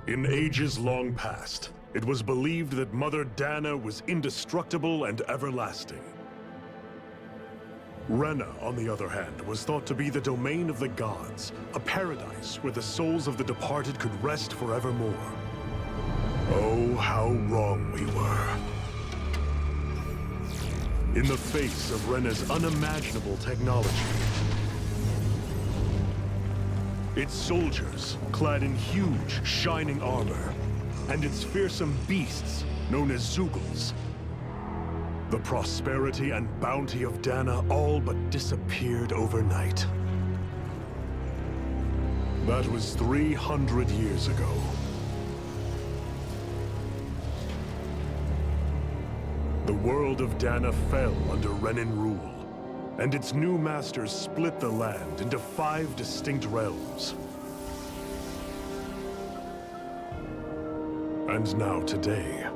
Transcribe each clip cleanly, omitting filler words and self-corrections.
In ages long past, it was believed that Mother Dana was indestructible and everlasting. Rena, on the other hand, was thought to be the domain of the gods, a paradise where the souls of the departed could rest forevermore. Oh, how wrong we were. In the face of Rena's unimaginable technology, its soldiers, clad in huge, shining armor, and its fearsome beasts, known as Zeugles. The prosperity and bounty of Dana all but disappeared overnight. That was 300 years ago. The world of Dana fell under Renan rule, and its new masters split the land into 5 distinct realms. And now today,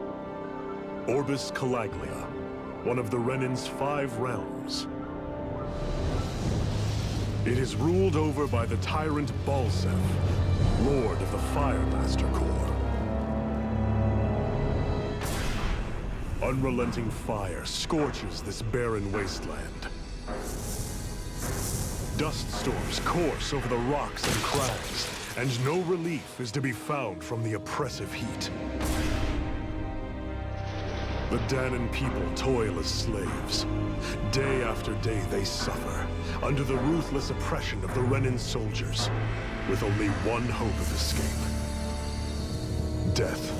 Orbis Calaglia, one of the Renan's 5 realms. It is ruled over by the tyrant Balsef, Lord of the Firemaster Corps. Unrelenting fire scorches this barren wasteland. Dust storms course over the rocks and crags, and no relief is to be found from the oppressive heat. The Danan people toil as slaves. Day after day they suffer, under the ruthless oppression of the Renan soldiers, with only one hope of escape: death.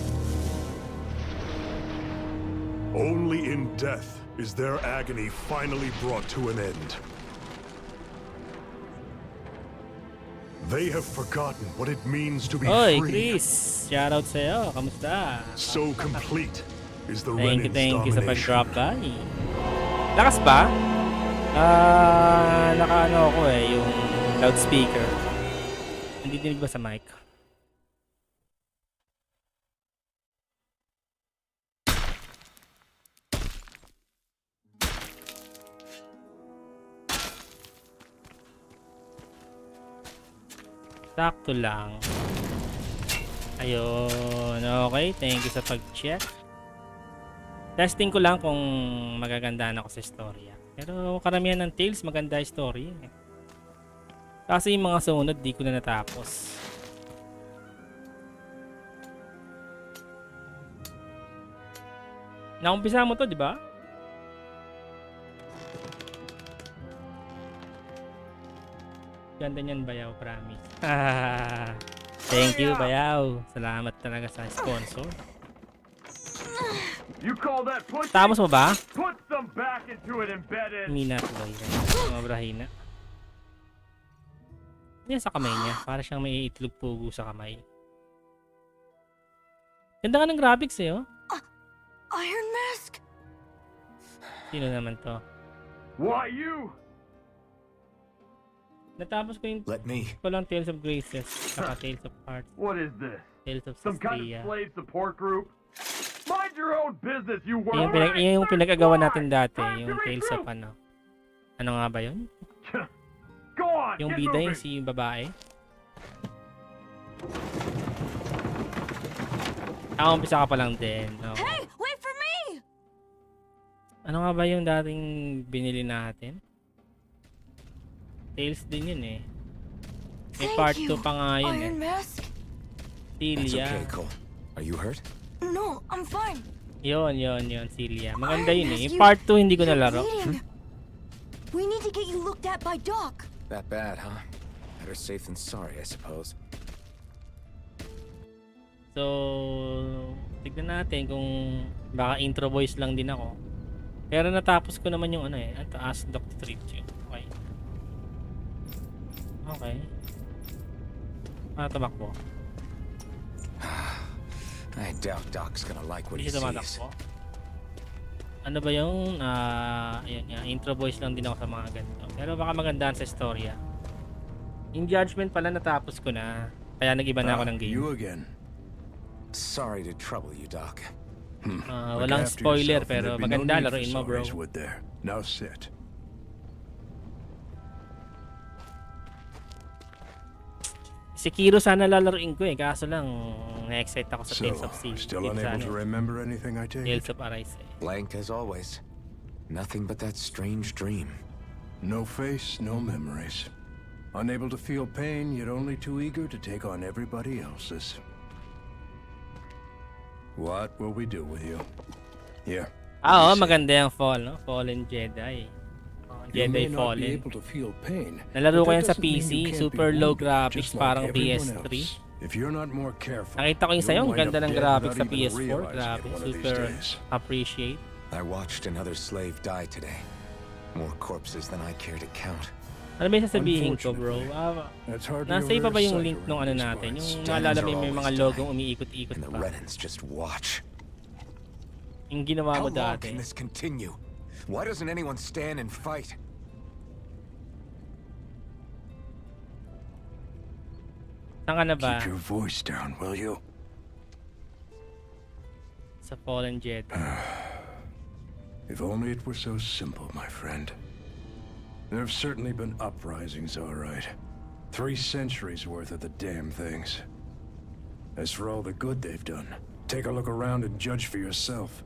Only in death is their agony finally brought to an end. They have forgotten what it means to be Oy, free. Chris! Shoutout sa'yo. Kamusta? So complete is the Thank Renan's you sa domination. pag-drop by. Lakas ba? Naka-ano ako yung loudspeaker. Hindi dinig ba sa mic? Sakto lang. Ayun. Okay. Thank you sa pag-check. Testing ko lang kung magagandaan ako sa storya. Pero karamihan ng Tales maganda yung story. Kasi yung mga sunod di ko na natapos. Naumpisa mo to, di ba? Ganda niyan, Bayaw, promise. Thank you, Bayaw. Salamat talaga sa sponsor. You call that push? Tapos mo ba? Put some back into it, embedded. Hina tuloy. Sobra hina. Yan sa kamay niya. Para siyang may itlog pugo sa kamay. Ganda ka ng graphics eh, oh. Iron Mask? Sino naman to? Why you? Natapos ko yung Let me. ko lang Tales of Graces. Saka Tales of Hearts. What is this? Tales of Some kind of Castilla. slave support group? Mind your own business, you worm. Yung pinag-agawa natin dati. Yung Tales of ano. Ano nga ba yun? Go on, Yung get bida yung moving. si babae. Umpisa ka pa lang din. No? Hey, wait for me! Ano nga ba yung dating binili natin? Tales din yun eh. May Thank part 2 you, pa nga yun Iron eh. Mask? It's Celia. okay, Cole. Are you hurt? No, I'm fine. Yun, Celia. Maganda Iron yun eh. Mask, Yung part 2 hindi ko you're nalaro. bleeding. We need to get you looked at by Doc. That bad, huh? Better safe than sorry, I suppose. So, tignan natin kung baka intro voice lang din ako. Pero natapos ko naman yung ano eh. Ito, Ask Dr. Treat You. Okay. Okay. Tumakbo. I doubt Doc's gonna like what he Hindi siya sees. tumatakbo. Ano ba yung ayun nga, intro voice lang din ako sa mga ganito. Pero baka magandaan sa storya. In Judgment pala natapos ko na. Kaya nag-iba na ako ng game. You again. Sorry to trouble you, Doc. Look Walang after spoiler yourself, and pero there'd be no maganda, need for laruin mo bro. sorries, would there? Now sit. Si Kiro sana lalaruin ko eh, kaso lang na-excite ako sa So, Tales of Sea. still unable to remember anything I take Tales it? of Arise eh. Blank as always. Nothing but that strange dream. No face, no memories. Unable to feel pain, yet only too eager to take on everybody else's. What will we do with you? Here. Oo, maganda yung Fall, no? Fallen Jedi. You may Jedi not be Fallen. able to feel pain, Nalaro but ko that yan sa doesn't mean PC, you can't super be low wounded, graphics, just like parang everyone PS3. else. If you're not more careful, Nakita ko yung you'll sa'yo, ang wind ganda up ng dead graphics sa without even PS4. realizing Grabe, it one of these super days. appreciate. I watched another slave die today. More corpses than I care to count. Ano ba yung sasabihin ko bro? That's hardly Nasa a iba ba rare yung sight link nung around ano these natin? parts. Yung Stands naalala mo are yung may mga always logong dying, umiikot-ikot And the pa. Renans just watch. Yung ginawa How mo long dati. can this continue? Why doesn't anyone stand and fight? Saan ka na ba? Keep your voice down, will you? Sa Fallen Jedi. If only it were so simple, my friend. There have certainly been uprisings, all right. 3 centuries worth of the damn things. As for all the good they've done, take a look around and judge for yourself.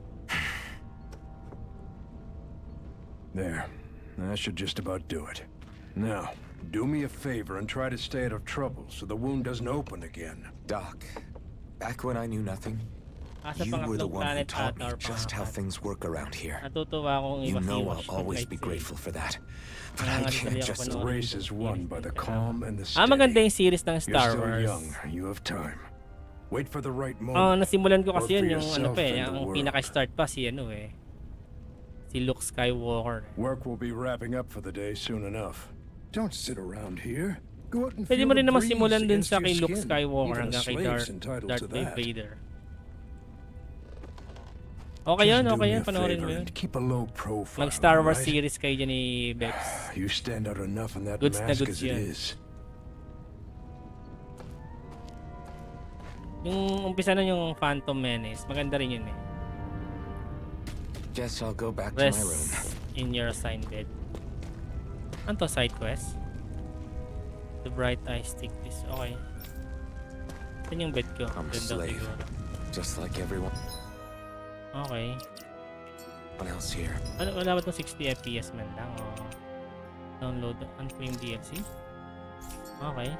There. That should just about do it. Now, do me a favor and try to stay out of trouble so the wound doesn't open again. Doc, back when I knew nothing, Sa you were the pangatlong one who planet taught me ata or just how pangapat. things work around here. Natutuwa akong You iba know I'll always be grateful for that. But I can't just... The race is won by the calm and the steady. maganda yung series ng You're Star still Wars. young. You have time. Wait for the right moment. Nasimulan ko Both kasi for yun, yung ano yourself pa eh, and the ang world. pinaka-start pa si ano eh. Si Luke Skywalker. Work will be wrapping up for the day soon enough. Don't sit around here. Go out and Pwede feel mo the rin naman breeze simulan din against sa your kay Luke skin. Skywalker Even a hanggang kay slave's entitled Darth to that. Vader. Okay yun, Just do okay me yun, a panoorin mo favor yun. and keep a low profile. Mag-Star Wars alright? series kayo dyan ni Bex. You stand out enough in that Goods na mask goods as it yan. is. Yung umpisa na yung Phantom Menace, maganda rin yun eh. Guess I'll go back to my room. Rest in your assigned bed. Ano to, side quest? The bright eyes take this. Okay. Ito yung bed ko. I'm a Ganda slave. siguro. Just like everyone Okay. else here. Wala ba itong 60 FPS man lang? O download, unclaim DLC? Okay.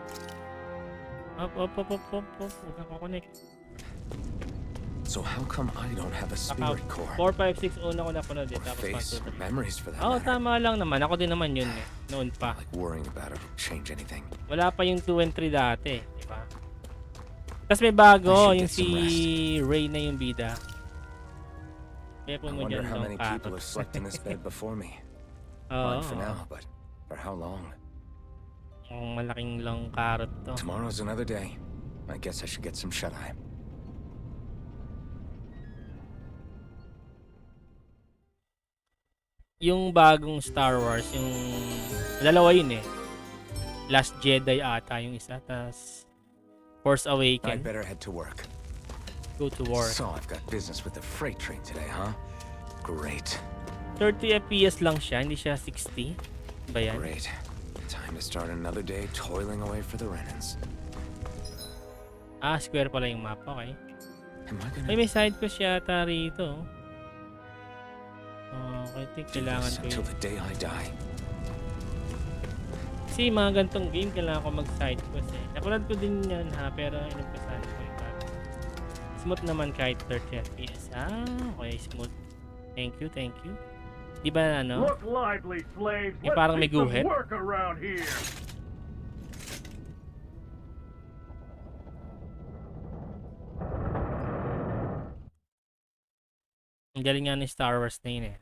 Up. Huwag kang kukonek. So how come I don't have a spirit core? 4, 5, 6 una ko na punod eh. Or Tapos face, 1, or 2, 3. memories for that Oo, matter. tama lang naman. Ako din naman yun eh. Noon pa. Like worrying about it will change anything. Wala pa yung 2 and 3 dati. Diba? Tapos may bago. I should Yung get si some Ray na yung bida. Kaya I po mo wonder dyan how ng many people carrot. have slept in this bed before me. Oo. Mine for now, but for how long? Ang malaking long carrot to. Tomorrow's another day. I guess I should get some shut-eye. Yung bagong Star Wars, yung dalawa yun eh. Last Jedi ata yung isa, tas Force I'd Awakens. better head to work. Go to war. So I've got business with the freight train today, huh? Great. 30 FPS lang siya, hindi siya 60. Ba yan? Great. Time to start another day toiling away for the Renans. Square pala yung map. Okay. Am I Ay, gonna may side quest yata rito. I think do kailangan this ko until yun. the day I die? Kasi mga gantong game, kailangan ko mag-side quest eh. Napanood ko din yan ha, pero inumpisahan ko yung bago. Smooth naman kahit 30 FPS. Okay, smooth. Thank you. Di ba ano? Look lively, slaves. Yung Let's parang may see some guhit. work around here. Ang galing nga ni Star Wars na yun eh.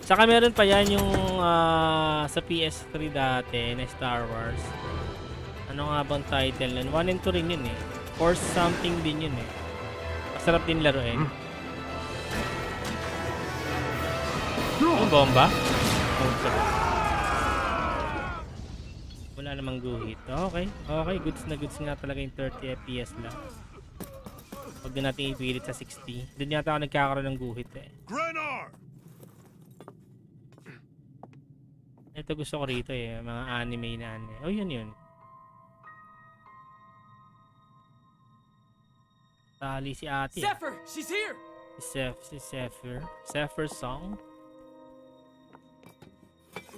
Saka meron pa yan yung sa PS3 dati na Star Wars. Ano nga bang title nun? 1 and 2 rin yun eh. Force something din yun eh. Masarap din laruin. Yung bomba? Oh, sarap. Wala namang guhit. Okay. Okay, goods na goods nga talaga yung 30 FPS lang. Huwag na natin ipilit sa 60. Doon yata ako nagkakaroon ng guhit eh. Grenar! Ito gusto ko rito eh. Mga anime na anime. Oh, yun. Tali si ate. Zephyr, she's here. Si Zephyr. Zephyr song.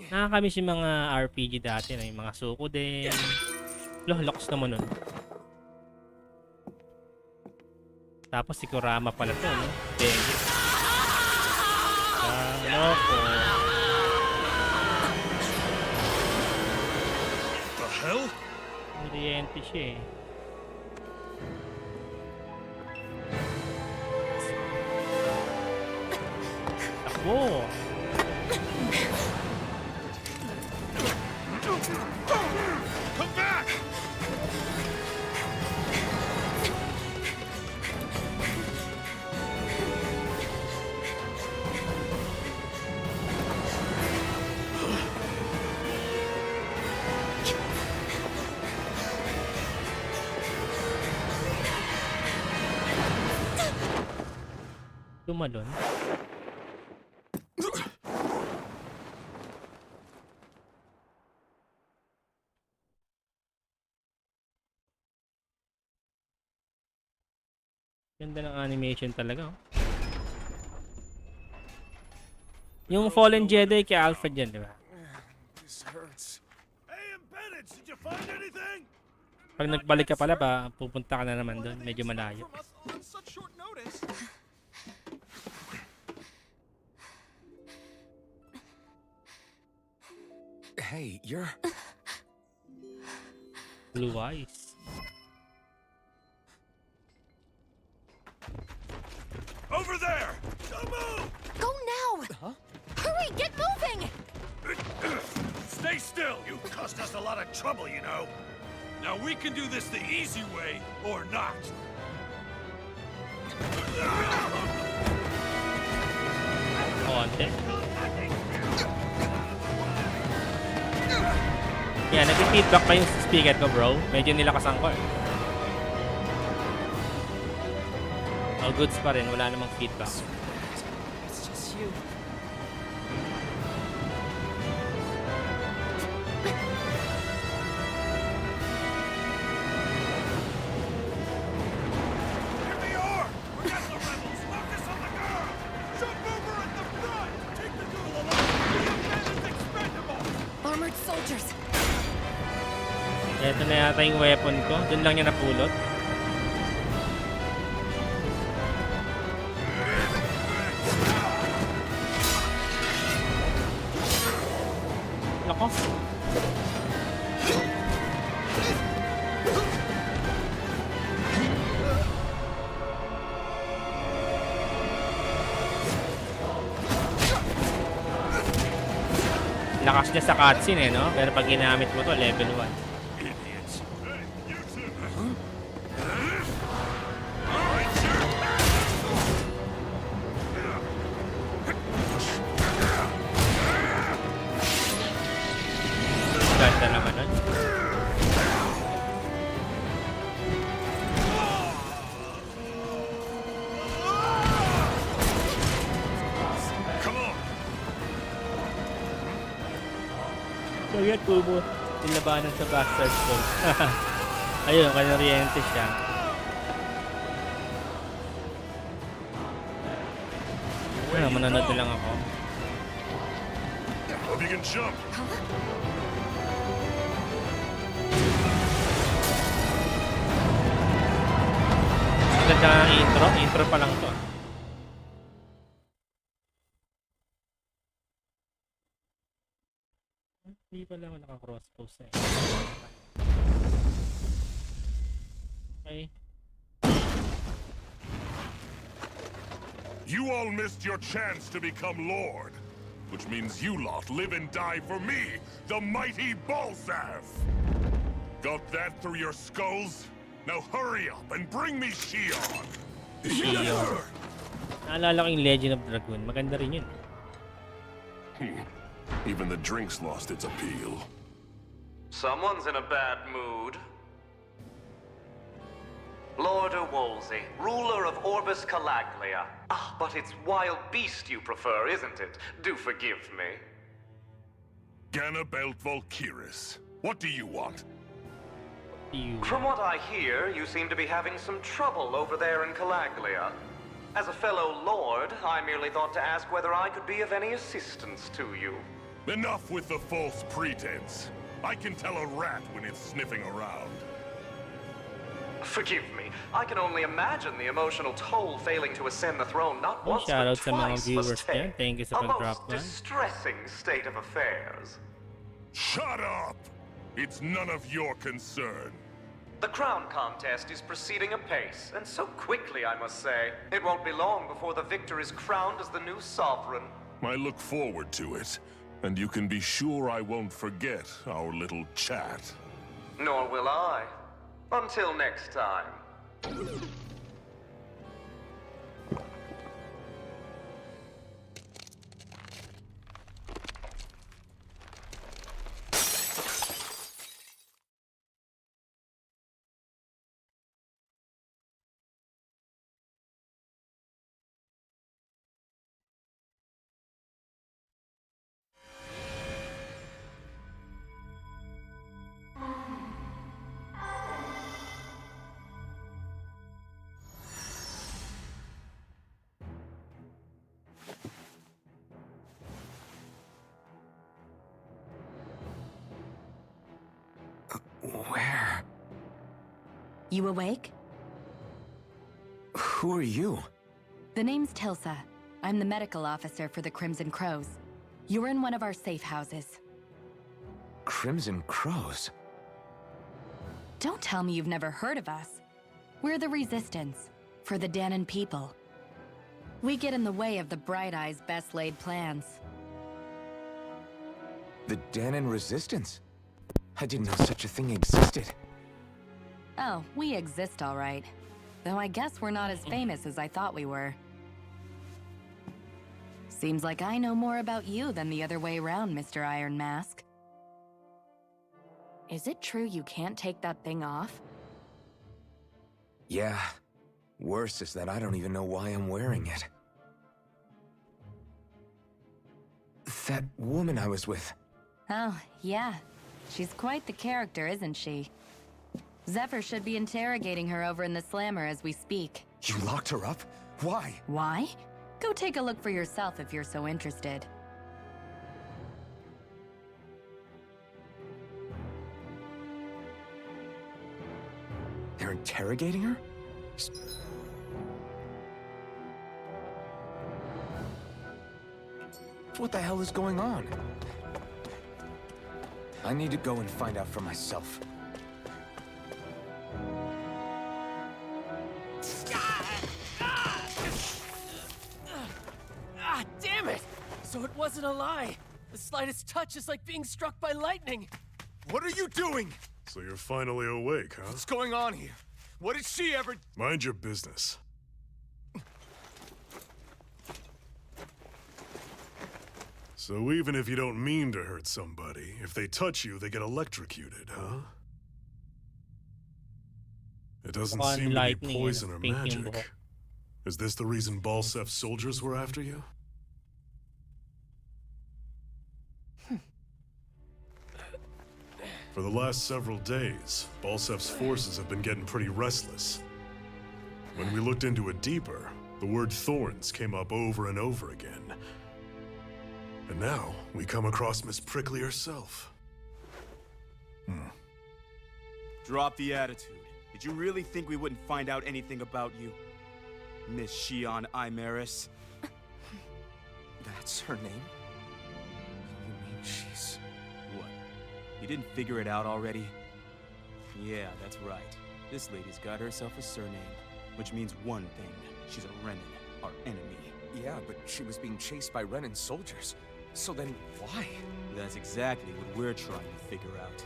Nakakamiss yung mga RPG dati na yung mga suko din. Loks naman nun. Tapos si Kurama pala to, no? Denge. Loko. The hell? Oriente siya eh. Takbo! Come back! Tumalon. Ganda ng animation talaga. Oh. Yung Fallen Jedi kay Alfred yan, di ba? This hurts. Hey, Embedded, did you find anything? Pag nagbalik ka pala ba, pupunta ka na naman doon. Medyo malayo. On such short notice. Hey, you're... Blue eyes. Over there! Don't move! Go now! Hurry, get moving! Stay still! You caused us a lot of trouble, you know. Now we can do this the easy way, or not. Konti. Yan, nag-feedback pa yung speaker ko, bro. Medyo nilakasan ko eh. Oh, goods pa rin. Wala namang feedback. It's just you. Here we are! Forget the rebels! Focus on the girl! Jump over at the front! Take the girl along! The man is expendable! Armored soldiers! Ito na yata yung weapon ko. Doon lang niya napulot. Lako. Lakas niya sa cutscene eh, no? Pero pag ginamit mo to, level 1. Idiots! Hey, you two! Ganda naman nun. Come on! Kaya tubo. Nilabanan sa bastard phone. Ayun, kanoriente siya. Manonood na lang ako. Hope you can jump! Ganda ng intro. Intro pa lang to. Hindi pala ako naka-cross post eh. Okay. You all missed your chance to become Lord. Which means you lot live and die for me, the mighty Balzav! Got that through your skulls? Now hurry up and bring me Shion! Shion. Naalala ko yung Legend of Dragoon. Maganda rin yun. Even the drink's lost its appeal. Someone's in a bad mood. Lord Wolsey, ruler of Orbis Calaglia. Ah, but it's wild beast you prefer, isn't it? Do forgive me. Ganabelt Volkiris. What do you want? From what I hear, you seem to be having some trouble over there in Calaglia. As a fellow lord, I merely thought to ask whether I could be of any assistance to you. Enough with the false pretense. I can tell a rat when it's sniffing around. Forgive me. I can only imagine the emotional toll failing to ascend the throne not once but Shoutout sa mga twice viewers must dyan. take. Thank you sa A pag-drop most by. distressing state of affairs. Shut up! It's none of your concern. The crown contest is proceeding apace, and so quickly, I must say. It won't be long before the victor is crowned as the new sovereign. I look forward to it, and you can be sure I won't forget our little chat. Nor will I. Until next time. Where? You awake? Who are you? The name's Tilsa. I'm the medical officer for the Crimson Crows. You're in one of our safe houses. Crimson Crows? Don't tell me you've never heard of us. We're the Resistance, for the Danon people. We get in the way of the Bright Eye's best laid plans. The Danon Resistance? I didn't know such a thing existed. Oh, we exist all right. Though I guess we're not as famous as I thought we were. Seems like I know more about you than the other way around, Mr. Iron Mask. Is it true you can't take that thing off? Yeah. Worse is that I don't even know why I'm wearing it. That woman I was with. Oh, yeah. She's quite the character, isn't she? Zephyr should be interrogating her over in the Slammer as we speak. You locked her up? Why? Why? Go take a look for yourself if you're so interested. They're interrogating her? What the hell is going on? I need to go and find out for myself. Ah, damn it! So it wasn't a lie. The slightest touch is like being struck by lightning. What are you doing? So you're finally awake, huh? What's going on here? What did she ever... Mind your business. So even if you don't mean to hurt somebody, if they touch you, they get electrocuted, huh? It doesn't Mukhang seem to be lightning and poison or pink yung magic. buhok. Is this the reason Balsef's soldiers were after you? For the last several days, Balsef's forces have been getting pretty restless. When we looked into it deeper, the word thorns came up over and over again. And now, we come across Miss Prickly herself. Drop the attitude. Did you really think we wouldn't find out anything about you? Miss Shion Imaris? That's her name? You mean she's... What? You didn't figure it out already? Yeah, that's right. This lady's got herself a surname, which means one thing. She's a Renin, our enemy. Yeah, but she was being chased by Renin soldiers. So then, why? That's exactly what we're trying to figure out.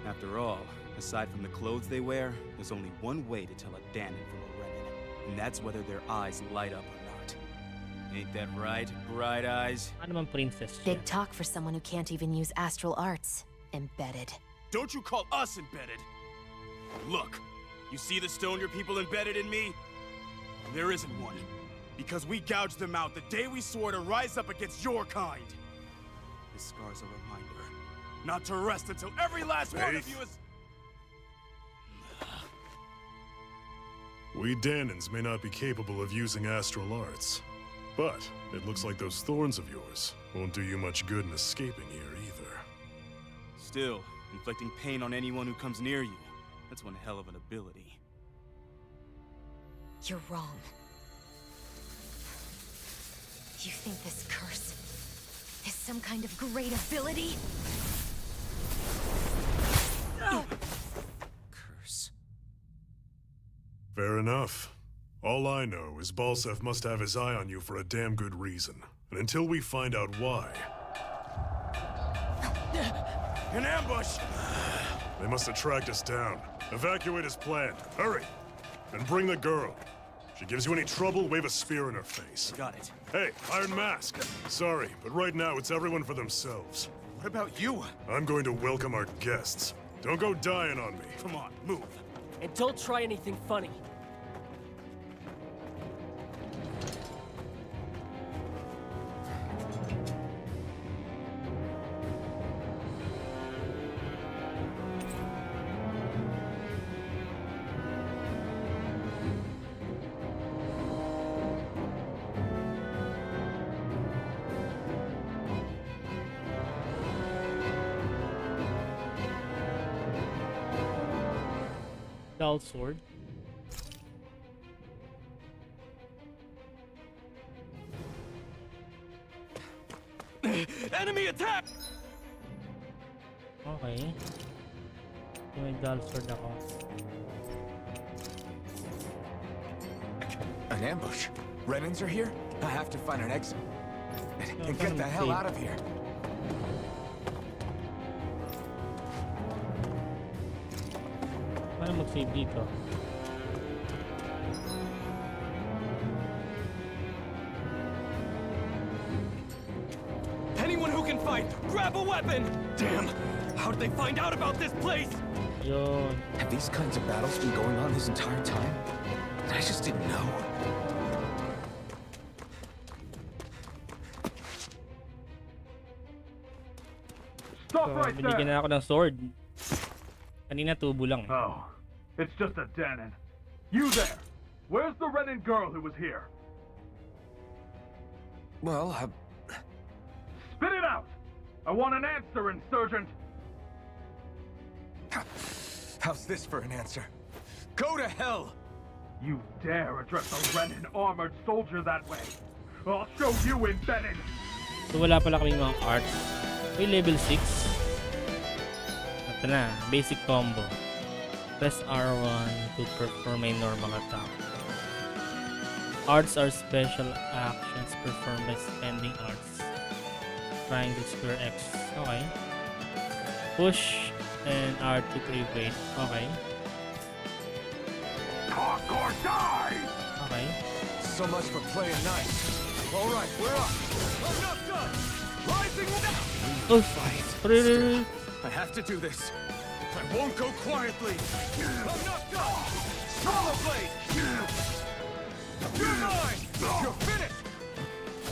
After all, aside from the clothes they wear, there's only one way to tell a Danon from a Renin, and that's whether their eyes light up or not. Ain't that right, Bright Eyes? Ano man princess siya? Big talk for someone who can't even use astral arts. Embedded. Don't you call us embedded. Look, you see the stone your people embedded in me? There isn't one. Because we gouged them out the day we swore to rise up against your kind. This scar's a reminder not to rest until every last one of you is... We Danans may not be capable of using astral arts, but it looks like those thorns of yours won't do you much good in escaping here either. Still, inflicting pain on anyone who comes near you, that's one hell of an ability. You're wrong. You think this curse is some kind of great ability? Curse. Fair enough. All I know is Balsef must have his eye on you for a damn good reason. And until we find out why... An ambush! They must have tracked us down. Evacuate as planned. Hurry! And bring the girl. If she gives you any trouble, wave a spear in her face. Got it. Hey, Iron Mask. Sorry, but right now it's everyone for themselves. What about you? I'm going to welcome our guests. Don't go dying on me. Come on, move. And don't try anything funny. Dull sword. Enemy attack! Okay. May dull sword ako. An ambush. Renans are here? I have to find an exit. And get the hell out of here. Paano mag-save dito? Anyone who can fight, grab a weapon! Damn! How did they find out about this place? Yun. Have these kinds of battles been going on this entire time? I just didn't know. Stop So, right binigyan there! na ako ng sword. Kanina tubo lang. Oh, it's just a Danon. You there! Where's the Renin girl who was here? Well, Spit it out! I want an answer, Insurgent! how's this for an answer? Go to hell! You dare address a Renin armored soldier that way? I'll show you embedded! So wala pala kaming mga arts. May level 6. Ito na, basic combo. Press R1 to perform a normal attack. Arts are special actions performed by spending arts. Triangle, square, X. Okay. Push and R2 to evade. Okay. Talk or die! Okay. So much for playing nice. All right, we're up. I'm not done. Rising now. Oh! Still, I have to do this. I won't go quietly. I'm not done. Swallow blade. You're mine. You're finished.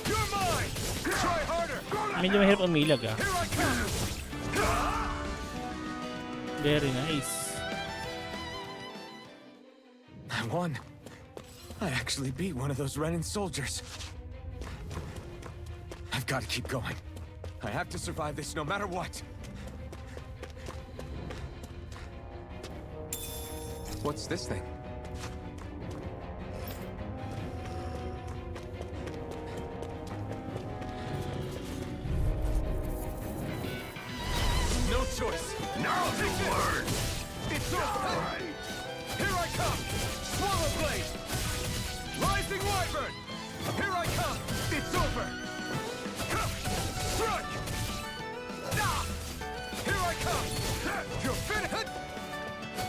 You're mine. Try harder. Medyo mahirap umilag ah. Here I come. Very nice. I won. I actually beat one of those Renin soldiers. I've got to keep going. I have to survive this no matter what. What's this thing? No choice. Now the word! It's over. Here I come. Swallow blade. Rising wyvern. Here I come. It's over. Come. Strike. Ah. Here I come. You're finished.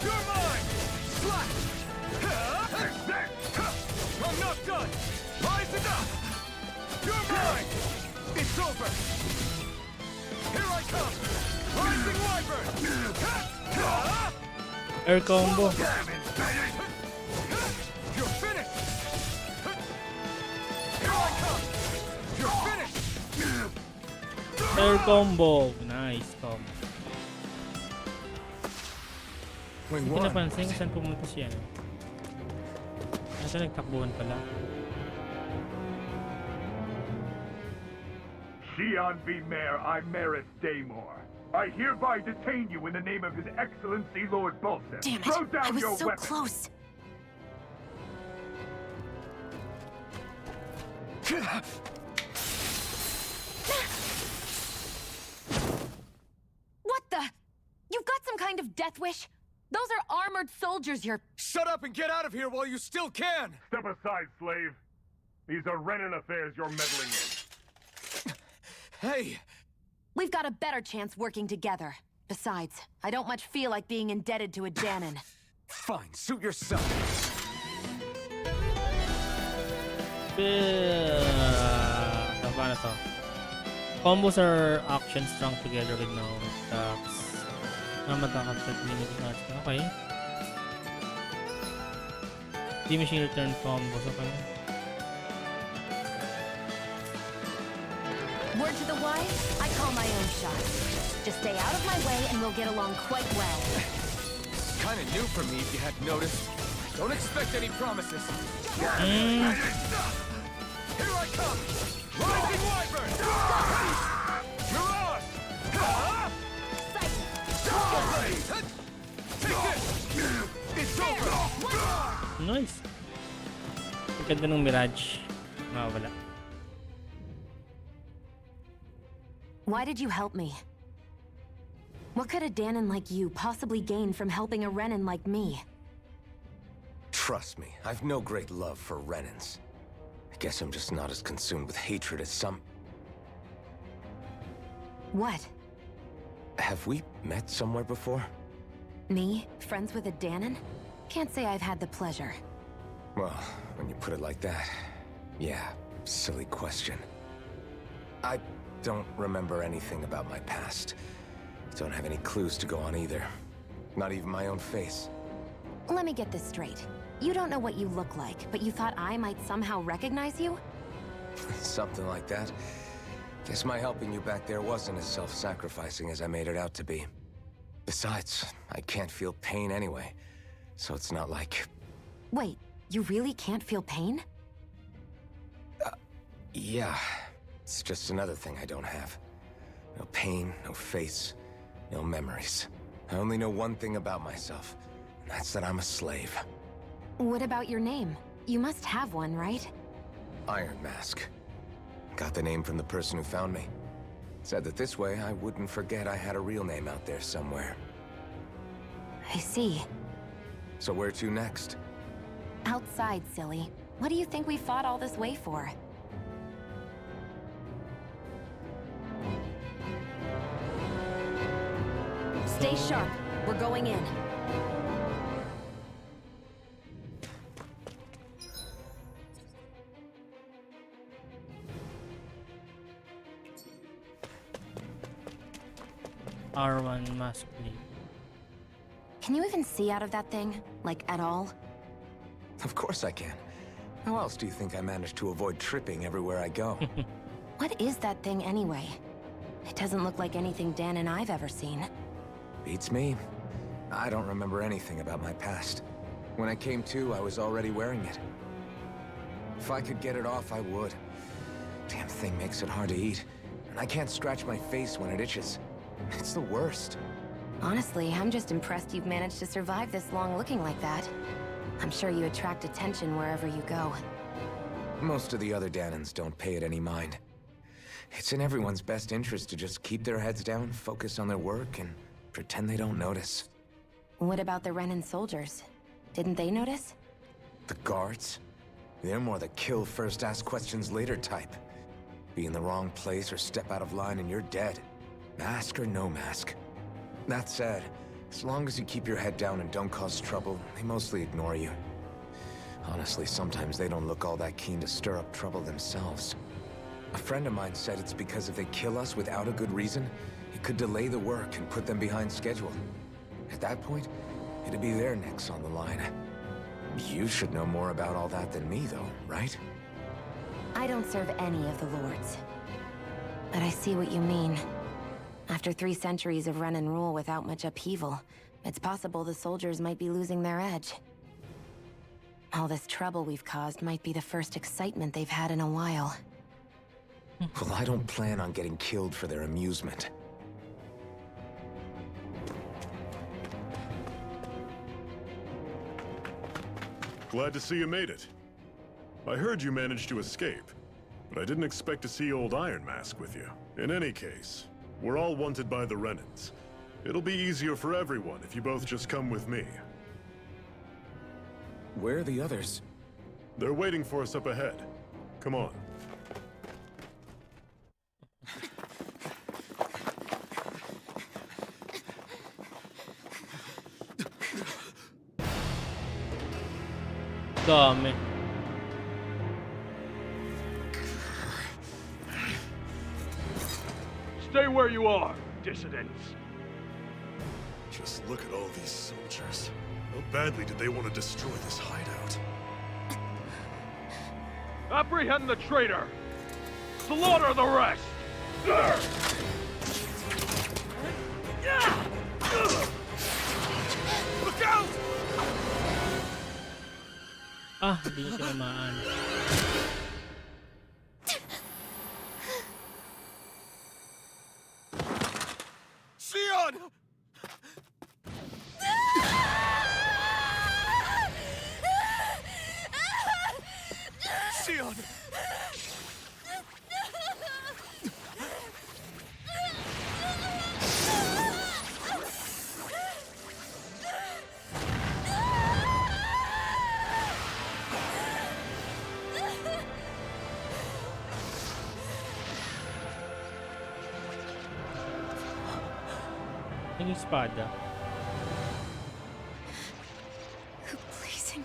You're mine. Slash. I'm not done. Rising up. You're mine. It's over. Here I come. Rising Wyvern! Air combo. You're finished! Here I come! You're finished! Air combo. Nice combo. We Hindi ko won. napansin kung saan pumunta siya. Ito nagtakbuhan pala. Xi'an V. Mayor Imeris Daymore. I hereby detain you in the name of His Excellency Lord Bolson. Damn it! Throw I down was your so weapon. close. What the? You've got some kind of death wish? Those are armored soldiers you're... Shut up and get out of here while you still can! Step aside, slave. These are Renan affairs you're meddling in. Hey! We've got a better chance working together. Besides, I don't much feel like being indebted to a Danon. Fine, suit yourself. Paano to? Combos are actions strung together with no attacks. Mataka-set limited attacks. Okay. Di machine return combos. Okay. Word to the wise, I call my own shot. Just stay out of my way and we'll get along quite well. It's kinda new for me, if you hadn't noticed. Don't expect any promises. Here I come! Rising Wyvern! Mirage! Take this! It's over! Nice. Ang ganda ng Mirage. Wala. Why did you help me? What could a Danon like you possibly gain from helping a Renan like me? Trust me, I've no great love for Renans. I guess I'm just not as consumed with hatred as some... What? Have we met somewhere before? Me? Friends with a Danon? Can't say I've had the pleasure. Well, when you put it like that, yeah, silly question. I don't remember anything about my past. Don't have any clues to go on either. Not even my own face. Let me get this straight. You don't know what you look like, but you thought I might somehow recognize you? Something like that. Guess my helping you back there wasn't as self-sacrificing as I made it out to be. Besides, I can't feel pain anyway, so it's not like... Wait, you really can't feel pain? Yeah, it's just another thing I don't have. No pain, no face, no memories. I only know one thing about myself, and that's that I'm a slave. What about your name? You must have one, right? Iron Mask. Got the name from the person who found me. Said that this way I wouldn't forget I had a real name out there somewhere. I see. So where to next? Outside, silly. What do you think we fought all this way for? Stay sharp. We're going in. R1 mask plate. Can you even see out of that thing? Like, at all? Of course I can. How else do you think I managed to avoid tripping everywhere I go? What is that thing anyway? It doesn't look like anything Dan and I've ever seen. Beats me. I don't remember anything about my past. When I came to, I was already wearing it. If I could get it off, I would. Damn thing makes it hard to eat. And I can't scratch my face when it itches. It's the worst. Honestly, I'm just impressed you've managed to survive this long looking like that. I'm sure you attract attention wherever you go. Most of the other Danons don't pay it any mind. It's in everyone's best interest to just keep their heads down, focus on their work, and pretend they don't notice. What about the Renan soldiers? Didn't they notice? The guards? They're more the kill first, ask questions later type. Be in the wrong place or step out of line and you're dead. Mask or no mask. That said, as long as you keep your head down and don't cause trouble, they mostly ignore you. Honestly, sometimes they don't look all that keen to stir up trouble themselves. A friend of mine said it's because if they kill us without a good reason, It could delay the work and put them behind schedule. At that point, it'd be their necks on the line. You should know more about all that than me, though, right? I don't serve any of the lords. But I see what you mean. After 3 centuries of Renan rule without much upheaval, it's possible the soldiers might be losing their edge. All this trouble we've caused might be the first excitement they've had in a while. Well, I don't plan on getting killed for their amusement. Glad to see you made it. I heard you managed to escape, but I didn't expect to see old Iron Mask with you. In any case, we're all wanted by the Renans. It'll be easier for everyone if you both just come with me. Where are the others? They're waiting for us up ahead. Come on. Dami. Stay where you are, dissidents. Just look at all these soldiers. How badly did they want to destroy this hideout? Apprehend the traitor! Slaughter the rest! Look out! Ah, hindi ko tinamaan. Sion! Sion! Yung espada. A blazing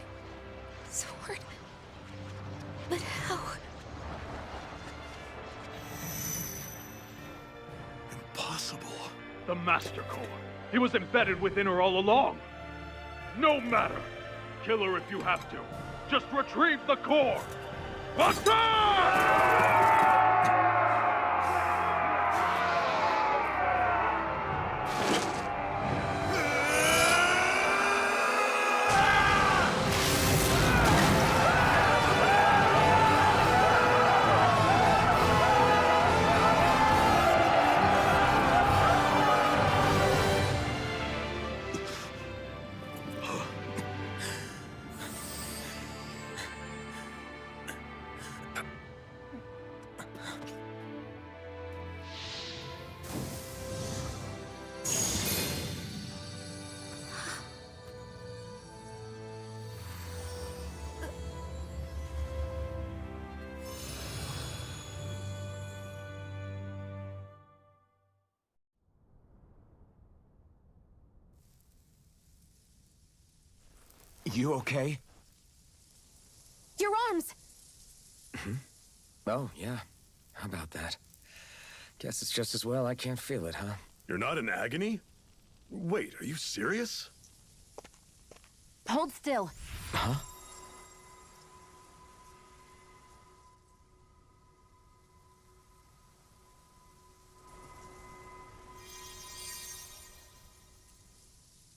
sword. But how? Impossible. The Master Core. He was embedded within her all along. No matter. Kill her if you have to. Just retrieve the core. Attack! You okay? Your arms! Oh, yeah. How about that? Guess it's just as well I can't feel it, huh? You're not in agony? Wait, are you serious? Hold still. Huh?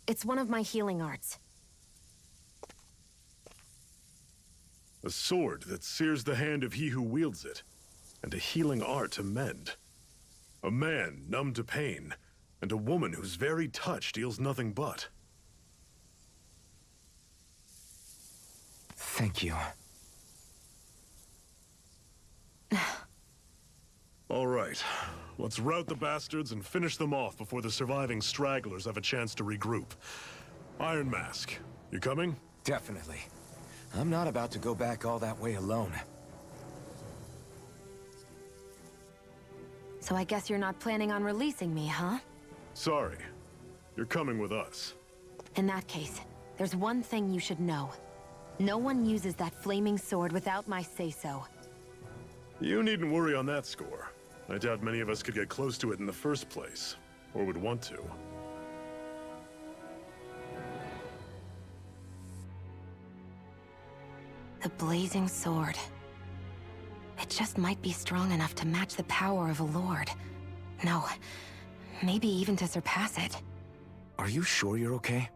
It's one of my healing arts. A sword that sears the hand of he who wields it, and a healing art to mend. A man numb to pain, and a woman whose very touch deals nothing but. Thank you. All right, let's rout the bastards and finish them off before the surviving stragglers have a chance to regroup. Iron Mask, you coming? Definitely. I'm not about to go back all that way alone. So I guess you're not planning on releasing me, huh? Sorry. You're coming with us. In that case, there's one thing you should know. No one uses that flaming sword without my say-so. You needn't worry on that score. I doubt many of us could get close to it in the first place, or would want to. The blazing sword. It just might be strong enough to match the power of a lord. No, maybe even to surpass it. Are you sure you're okay?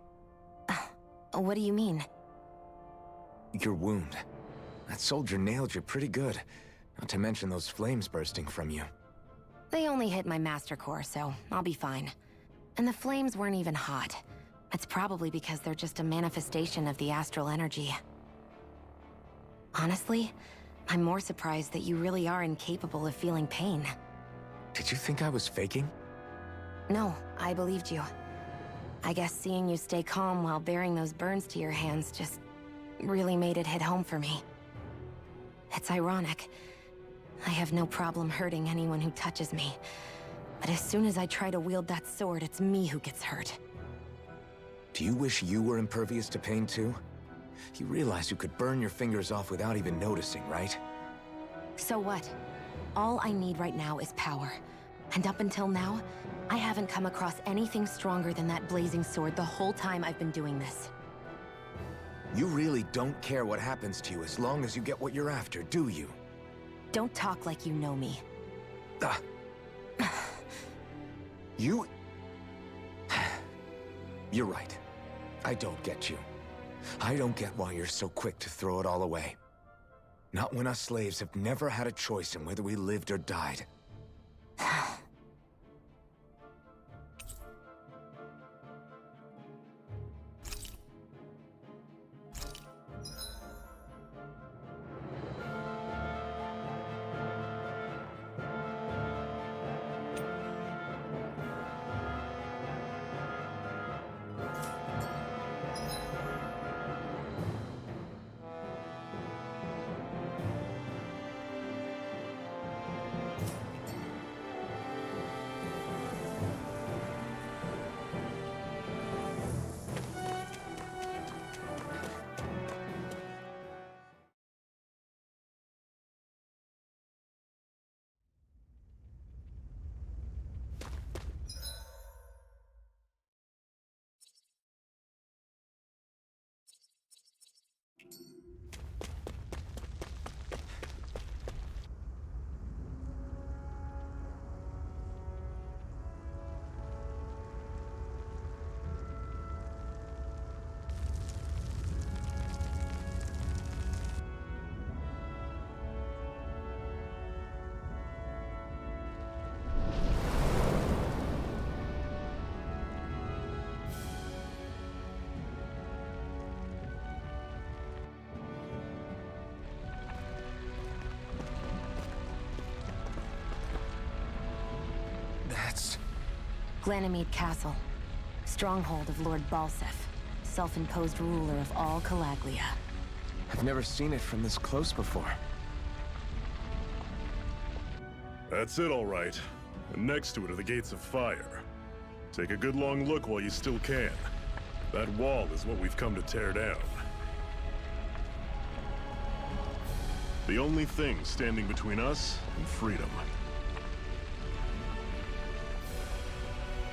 What do you mean? Your wound. That soldier nailed you pretty good. Not to mention those flames bursting from you. They only hit my master core, so I'll be fine. And the flames weren't even hot. It's probably because they're just a manifestation of the astral energy. Honestly, I'm more surprised that you really are incapable of feeling pain. Did you think I was faking? No, I believed you. I guess seeing you stay calm while bearing those burns to your hands just really made it hit home for me. It's ironic. I have no problem hurting anyone who touches me. But as soon as I try to wield that sword, it's me who gets hurt. Do you wish you were impervious to pain too? You realize you could burn your fingers off without even noticing, right? So what? All I need right now is power. And up until now, I haven't come across anything stronger than that blazing sword the whole time I've been doing this. You really don't care what happens to you as long as you get what you're after, do you? Don't talk like you know me. You... You're right. I don't get you. I don't get why you're so quick to throw it all away. Not when us slaves have never had a choice in whether we lived or died. That's... Glanimede Castle. Stronghold of Lord Balsef, self-imposed ruler of all Calaglia. I've never seen it from this close before. That's it, all right. And next to it are the Gates of Fire. Take a good long look while you still can. That wall is what we've come to tear down. The only thing standing between us and freedom.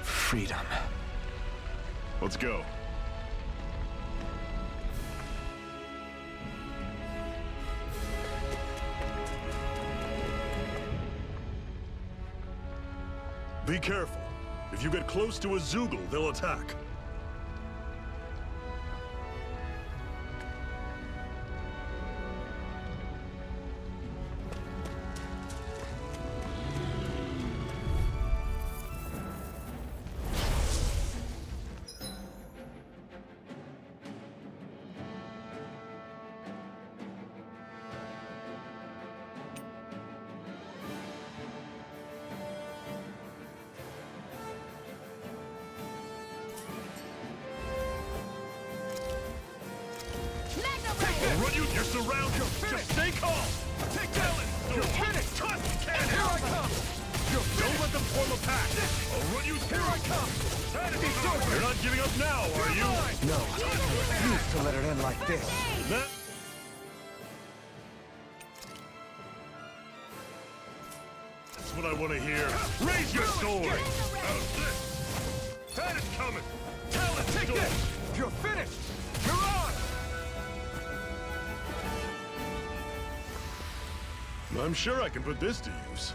Freedom. Let's go. Be careful. If you get close to a Zoogle, they'll attack. You're surrounded. Just stay calm. Take down. You're finished. Tusk cannon. Here I come. Don't let them form a pack. I'll run you through. Here I come. You're not giving up now, are you? No. I refuse to let it end like this. That's what I want to hear. Raise your sword! How's this? That is coming! Talon, take this! You're finished! You're on! I'm sure I can put this to use.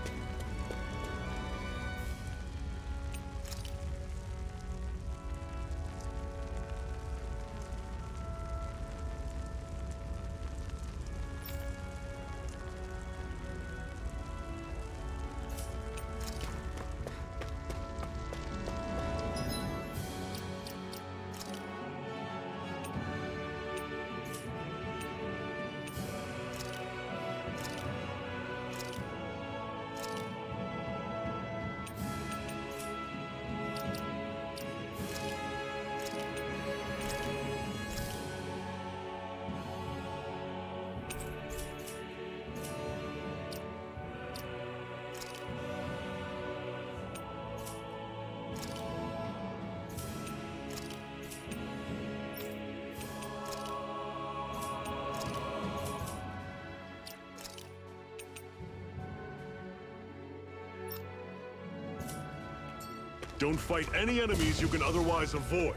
Don't fight any enemies you can otherwise avoid.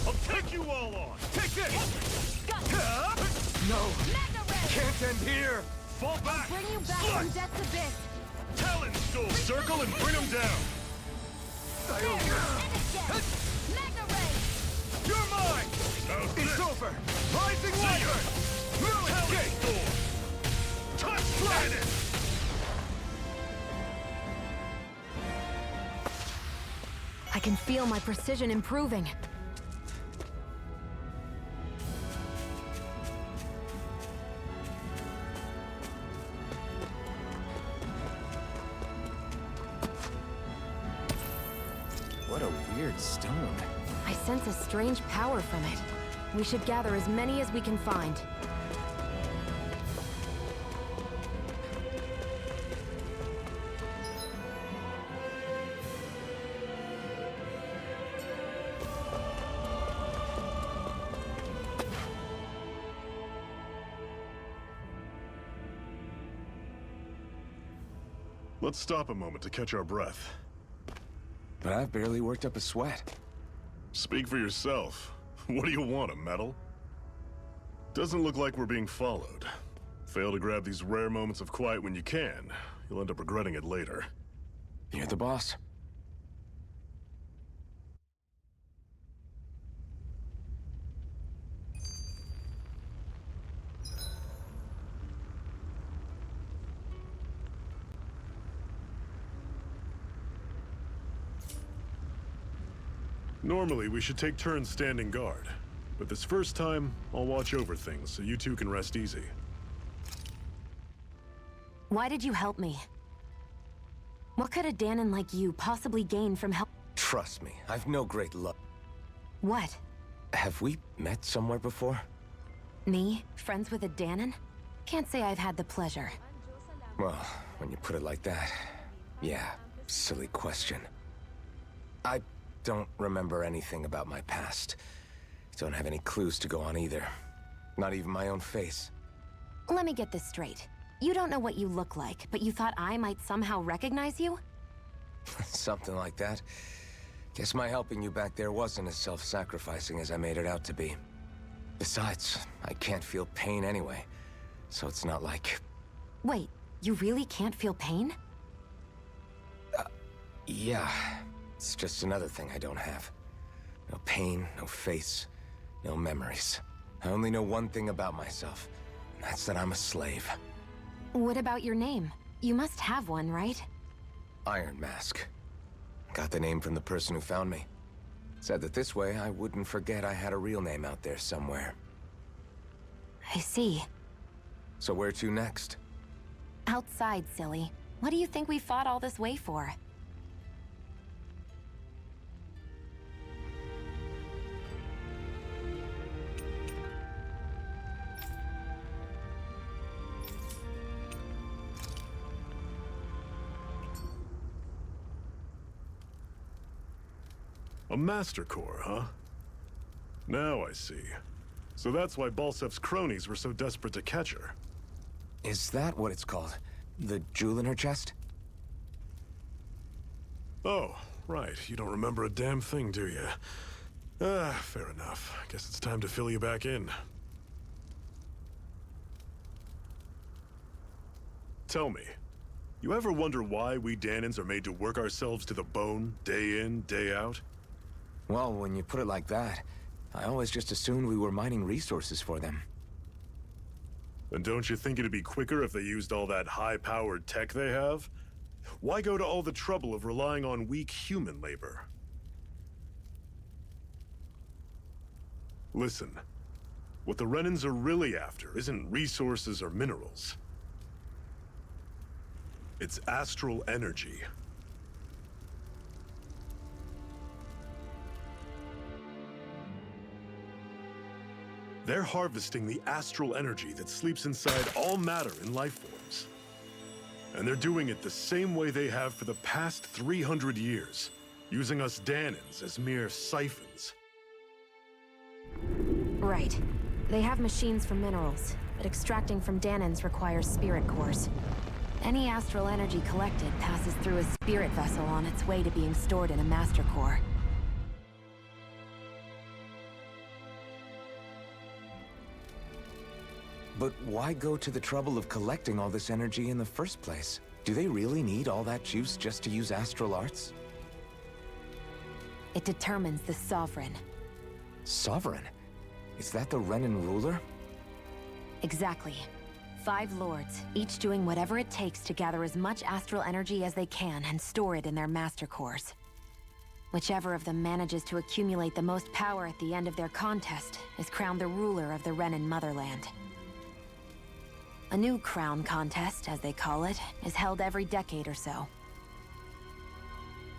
I'll take you all on! Take this! No! Can't end here! Fall back! Bring you back from death's abyss. Talon Stool! Circle and bring him down! Magna Ray! You're mine! How's It's this? over! Rising Wyvern! No Talon escape! Stool! Touch planet! I can feel my precision improving. What a weird stone. I sense a strange power from it. We should gather as many as we can find. Let's stop a moment to catch our breath. But I've barely worked up a sweat. Speak for yourself. What do you want, a medal? Doesn't look like we're being followed. Fail to grab these rare moments of quiet when you can. You'll end up regretting it later. You're the boss. Normally, we should take turns standing guard. But this first time, I'll watch over things so you two can rest easy. Why did you help me? What could a Danon like you possibly gain from help? Trust me, I've no great luck. What? Have we met somewhere before? Me? Friends with a Danon? Can't say I've had the pleasure. Well, when you put it like that, yeah, silly question. I don't remember anything about my past. Don't have any clues to go on either. Not even my own face. Let me get this straight. You don't know what you look like, but you thought I might somehow recognize you? Something like that. Guess my helping you back there wasn't as self-sacrificing as I made it out to be. Besides, I can't feel pain anyway, so it's not like... Wait, you really can't feel pain? Yeah. It's just another thing I don't have. No pain, no face, no memories. I only know one thing about myself, and that's that I'm a slave. What about your name? You must have one, right? Iron Mask. Got the name from the person who found me. Said that this way I wouldn't forget I had a real name out there somewhere. I see. So where to next? Outside, silly. What do you think we fought all this way for? A Master Core, huh? Now I see. So that's why Balsef's cronies were so desperate to catch her. Is that what it's called? The jewel in her chest? Oh, right. You don't remember a damn thing, do you? Ah, fair enough. Guess it's time to fill you back in. Tell me, you ever wonder why we Danans are made to work ourselves to the bone, day in, day out? Well, when you put it like that, I always just assumed we were mining resources for them. And don't you think it'd be quicker if they used all that high-powered tech they have? Why go to all the trouble of relying on weak human labor? Listen, what the Renans are really after isn't resources or minerals. It's astral energy. They're harvesting the astral energy that sleeps inside all matter in life forms. And they're doing it the same way they have for the past 300 years, using us Danans as mere siphons. Right. They have machines for minerals, but extracting from Danans requires spirit cores. Any astral energy collected passes through a spirit vessel on its way to being stored in a master core. But why go to the trouble of collecting all this energy in the first place? Do they really need all that juice just to use astral arts? It determines the Sovereign. Sovereign? Is that the Renan ruler? Exactly. 5 lords, each doing whatever it takes to gather as much astral energy as they can and store it in their master cores. Whichever of them manages to accumulate the most power at the end of their contest is crowned the ruler of the Renan motherland. A new crown contest, as they call it, is held every decade or so.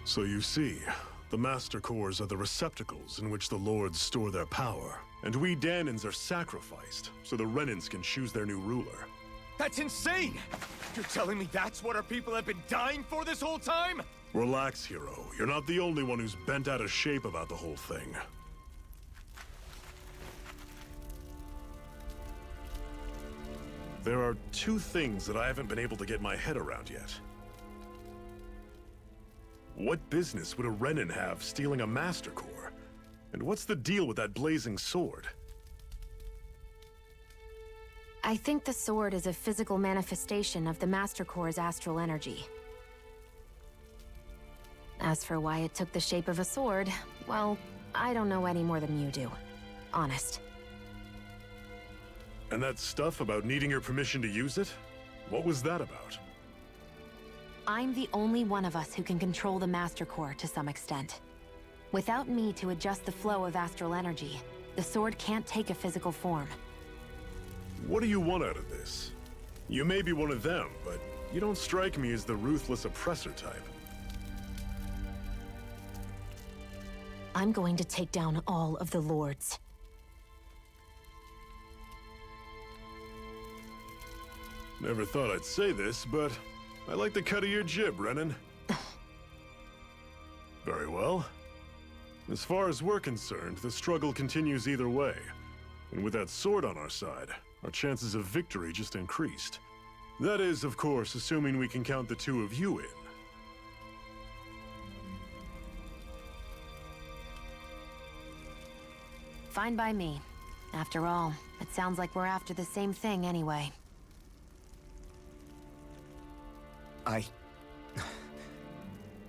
So you see, the Master Cores are the receptacles in which the Lords store their power. And we Danans are sacrificed, so the Renans can choose their new ruler. That's insane! You're telling me that's what our people have been dying for this whole time? Relax, hero. You're not the only one who's bent out of shape about the whole thing. There are 2 things that I haven't been able to get my head around yet. What business would a Renan have stealing a Master Core? And what's the deal with that blazing sword? I think the sword is a physical manifestation of the Master Core's astral energy. As for why it took the shape of a sword, well, I don't know any more than you do. Honest. And that stuff about needing your permission to use it? What was that about? I'm the only one of us who can control the Master Core to some extent. Without me to adjust the flow of astral energy, the sword can't take a physical form. What do you want out of this? You may be one of them, but you don't strike me as the ruthless oppressor type. I'm going to take down all of the lords. Never thought I'd say this, but I like the cut of your jib, Renan. Very well. As far as we're concerned, the struggle continues either way. And with that sword on our side, our chances of victory just increased. That is, of course, assuming we can count the 2 of you in. Fine by me. After all, it sounds like we're after the same thing anyway.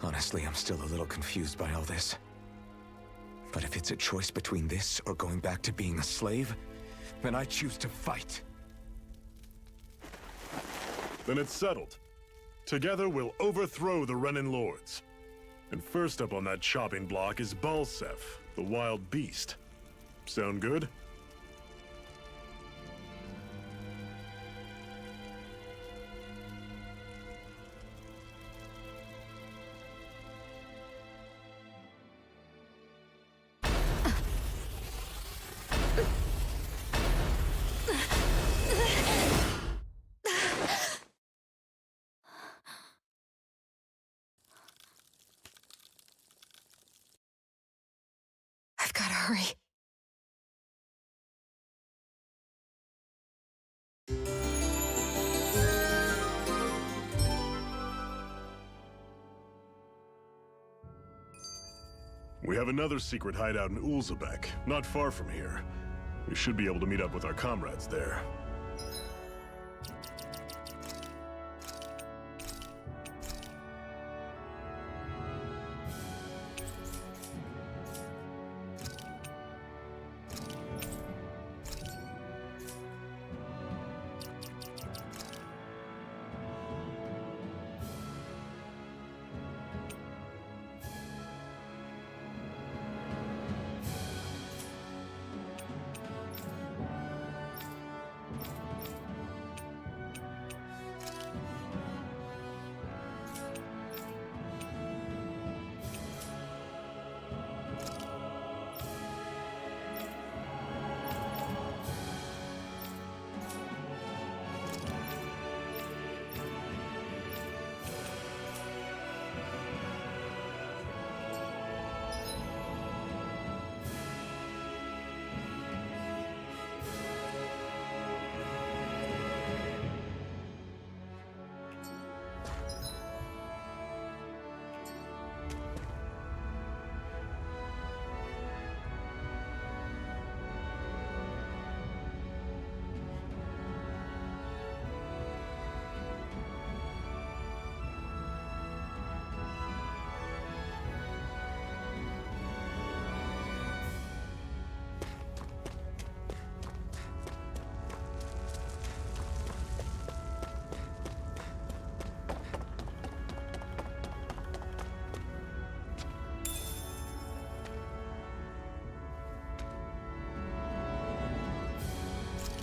Honestly, I'm still a little confused by all this. But if it's a choice between this or going back to being a slave, then I choose to fight. Then it's settled. Together, we'll overthrow the Renan Lords. And first up on that chopping block is Balsef, the wild beast. Sound good? I've gotta hurry. We have another secret hideout in Ulzebek, not far from here. We should be able to meet up with our comrades there.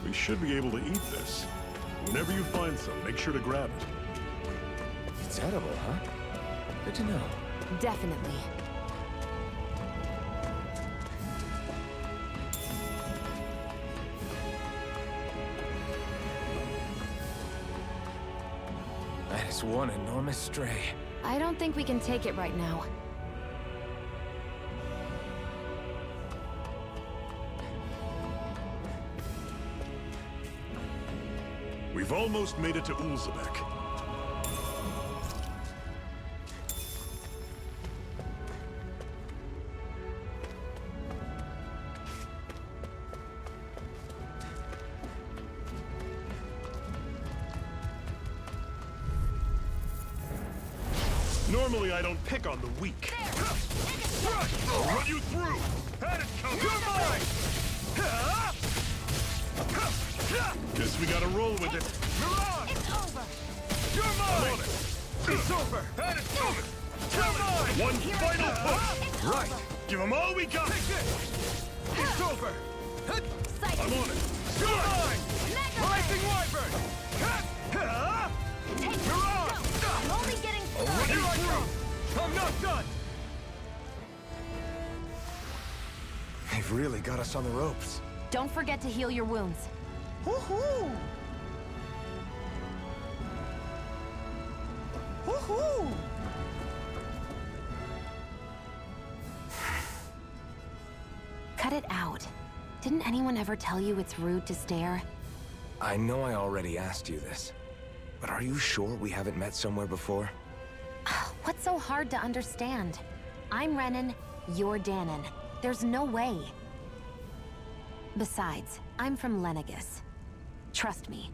We should be able to eat this. Whenever you find some, make sure to grab it. It's edible, huh? Good to know. Definitely. That is one enormous stray. I don't think we can take it right now. We've almost made it to Ulzebek. Normally I don't pick on the weak. I'll run you through! Had it coming! You're mine! Guess we gotta roll with it. Mirage! It's over. You're I'm mine! on it. It's over! Had it coming! You're mine! One final push! It's Right! over. Give them all we got! Take this! It's over! Sight. I'm on it! You're mine! Mega Rising Wyvern! Take it. Mirage! Go. I'm only getting started. Here I come! I'm not done! They've really got us on the ropes. Don't forget to heal your wounds. Woohoo! Woohoo! Cut it out. Didn't anyone ever tell you it's rude to stare? I know I already asked you this, but are you sure we haven't met somewhere before? What's so hard to understand? I'm Renan, you're Danon. There's no way. Besides, I'm from Lenegus. Trust me,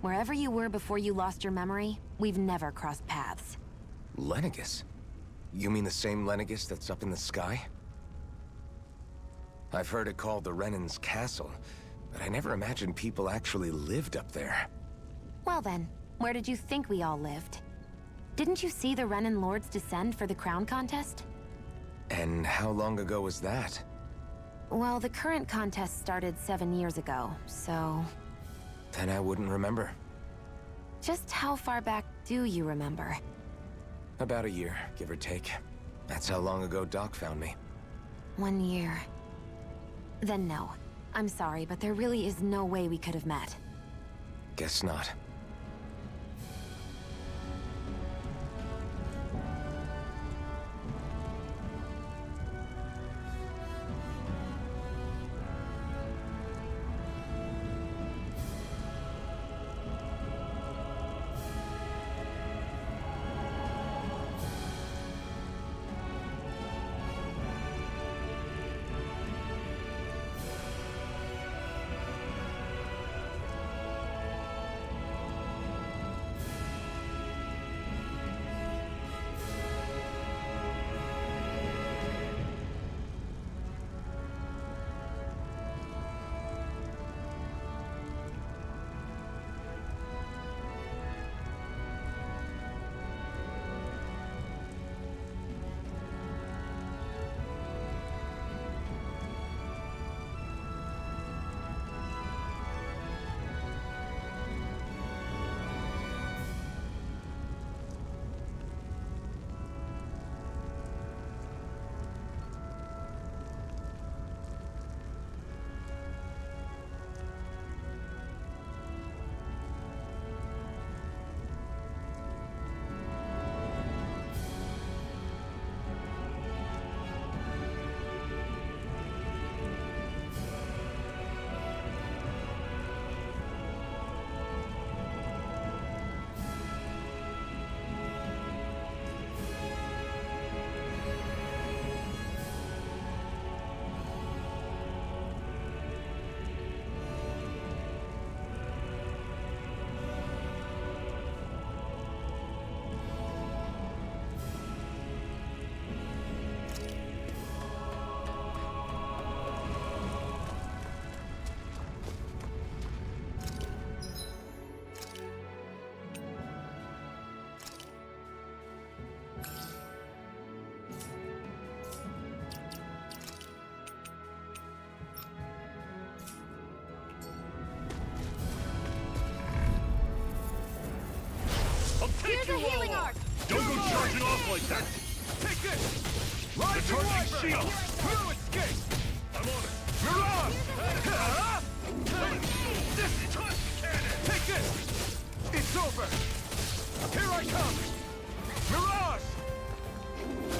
wherever you were before you lost your memory, we've never crossed paths. Lenegus? You mean the same Lenegus that's up in the sky? I've heard it called the Renan's Castle, but I never imagined people actually lived up there. Well then, where did you think we all lived? Didn't you see the Renan Lords descend for the crown contest? And how long ago was that? Well, the current contest started 7 years ago, so... Then I wouldn't remember. Just how far back do you remember? About a year, give or take. That's how long ago Doc found me. 1 year. Then no. I'm sorry, but there really is no way we could have met. Guess not. take you all on! Don't go charging off like that! Take this! The targeting shield! No escape! I'm on it! Mirage! This touch cannon! Take this! It's over! Here I come! Mirage!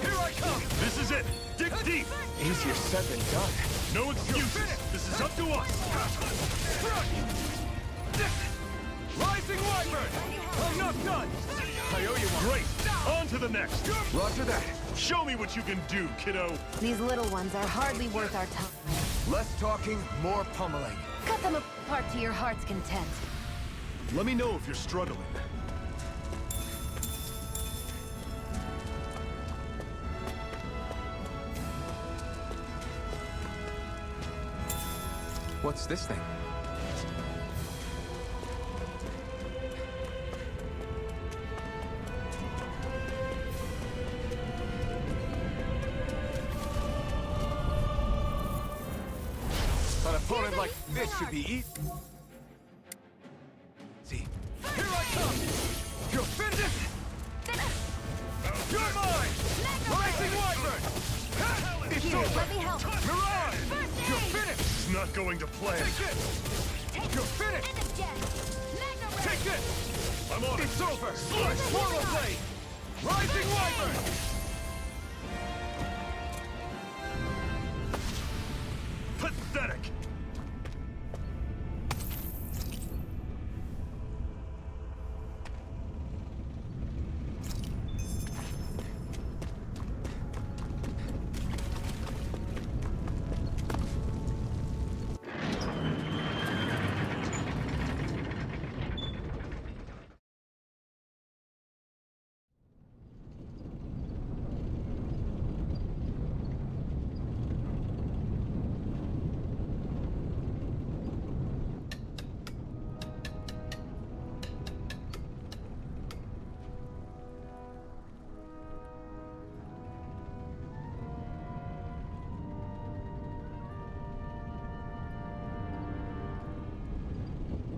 Here I come! This is it! Dig deep! Easier said than done. No excuses! This is up to us! Rising Wyvern! I'm not done! I owe you one. Great! On to the next! Roger that. Show me what you can do, kiddo! These little ones are hardly worth our time. Less talking, more pummeling. Cut them apart to your heart's content. Let me know if you're struggling. What's this thing? An opponent like this should be easy. See, here I come! You're finished! You're mine! Rising Wyvern! It's Here, over! let me help. Mirage! You're finished! It's not going to plan. Take it! You're finished! Take it! I'm on it! It's over! Swallow blade! Rising Wyvern! Pathetic!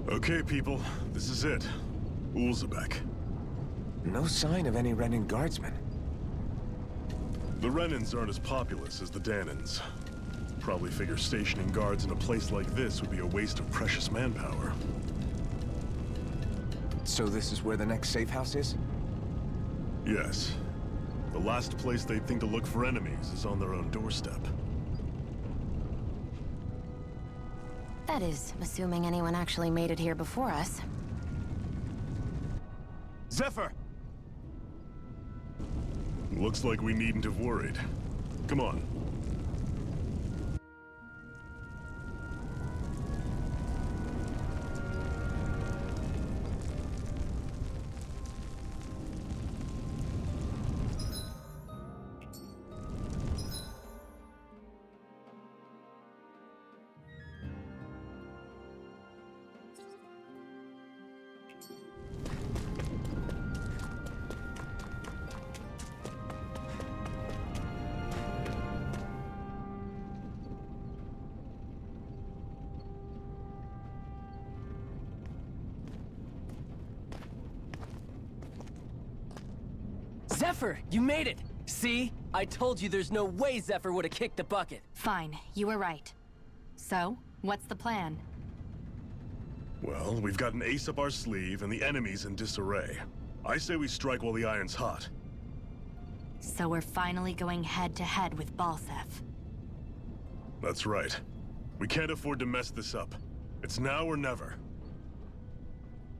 Okay, people, this is it. Ulzebek. No sign of any Renin guardsmen. The Renins aren't as populous as the Danins. Probably figure stationing guards in a place like this would be a waste of precious manpower. So this is where the next safe house is? Yes. The last place they'd think to look for enemies is on their own doorstep. That is, assuming anyone actually made it here before us. Zephyr! Looks like we needn't have worried. Come on. Zephyr, you made it! See? I told you there's no way Zephyr would have kicked the bucket. Fine, you were right. So, what's the plan? Well, we've got an ace up our sleeve and the enemy's in disarray. I say we strike while the iron's hot. So we're finally going head-to-head with Balsef. That's right. We can't afford to mess this up. It's now or never.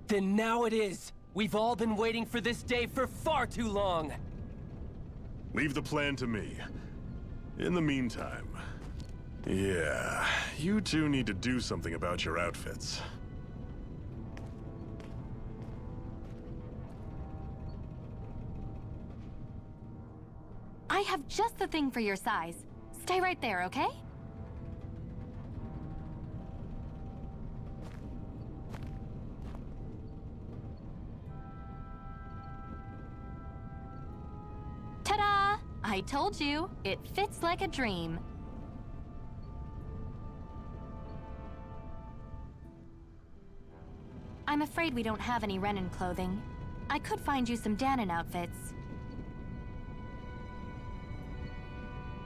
Then now it is! We've all been waiting for this day for far too long! Leave the plan to me. In the meantime... yeah, you two need to do something about your outfits. I have just the thing for your size. Stay right there, okay? Ta-da! I told you, it fits like a dream. I'm afraid we don't have any Renin clothing. I could find you some Danon outfits.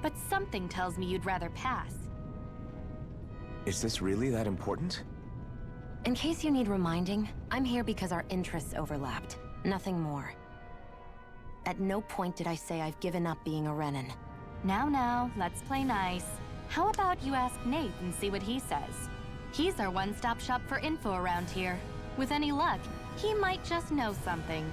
But something tells me you'd rather pass. Is this really that important? In case you need reminding, I'm here because our interests overlapped. Nothing more. At no point did I say I've given up being a Renan. Now, let's play nice. How about you ask Nate and see what he says? He's our one-stop shop for info around here. With any luck, he might just know something.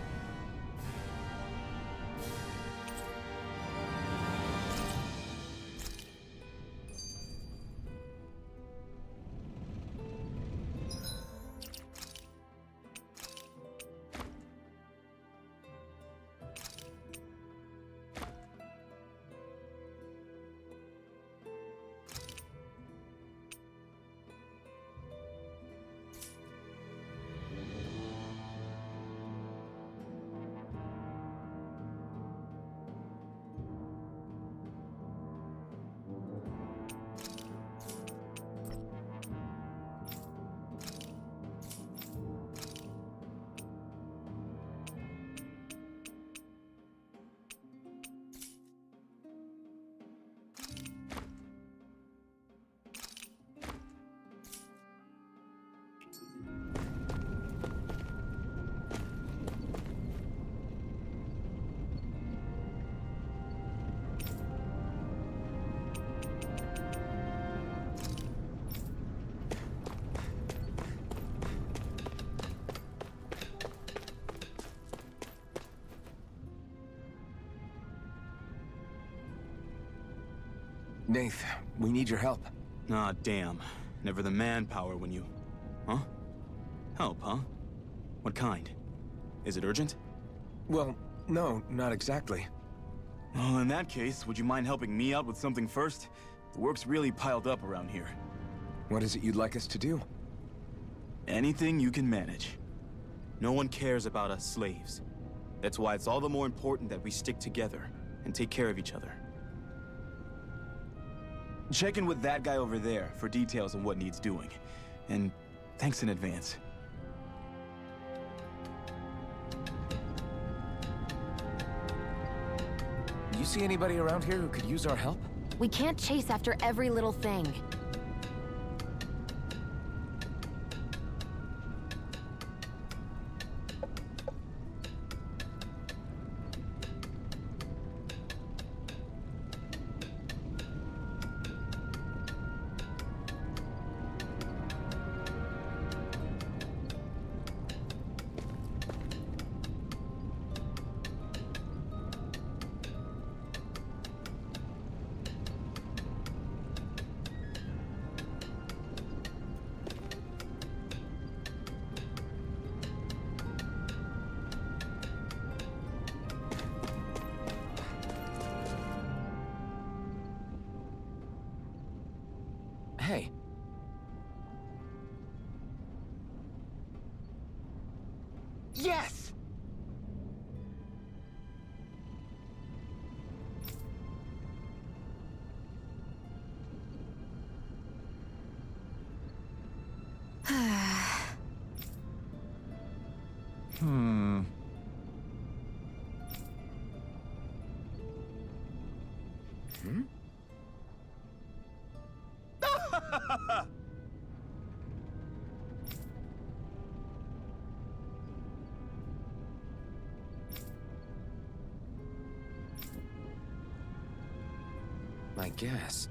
Nath, we need your help. Ah, damn. Never the manpower when you... Huh? Help, huh? What kind? Is it urgent? Well, no, not exactly. Well, in that case, would you mind helping me out with something first? The work's really piled up around here. What is it you'd like us to do? Anything you can manage. No one cares about us slaves. That's why it's all the more important that we stick together and take care of each other. Check in with that guy over there for details on what needs doing. And thanks in advance. You see anybody around here who could use our help? We can't chase after every little thing. Hey. Yes! Hmm. Hmm? I guess.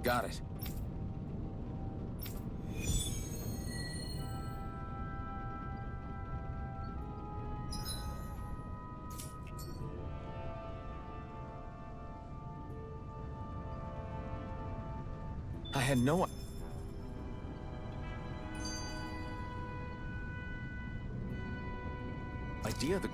Got it. I had no idea the...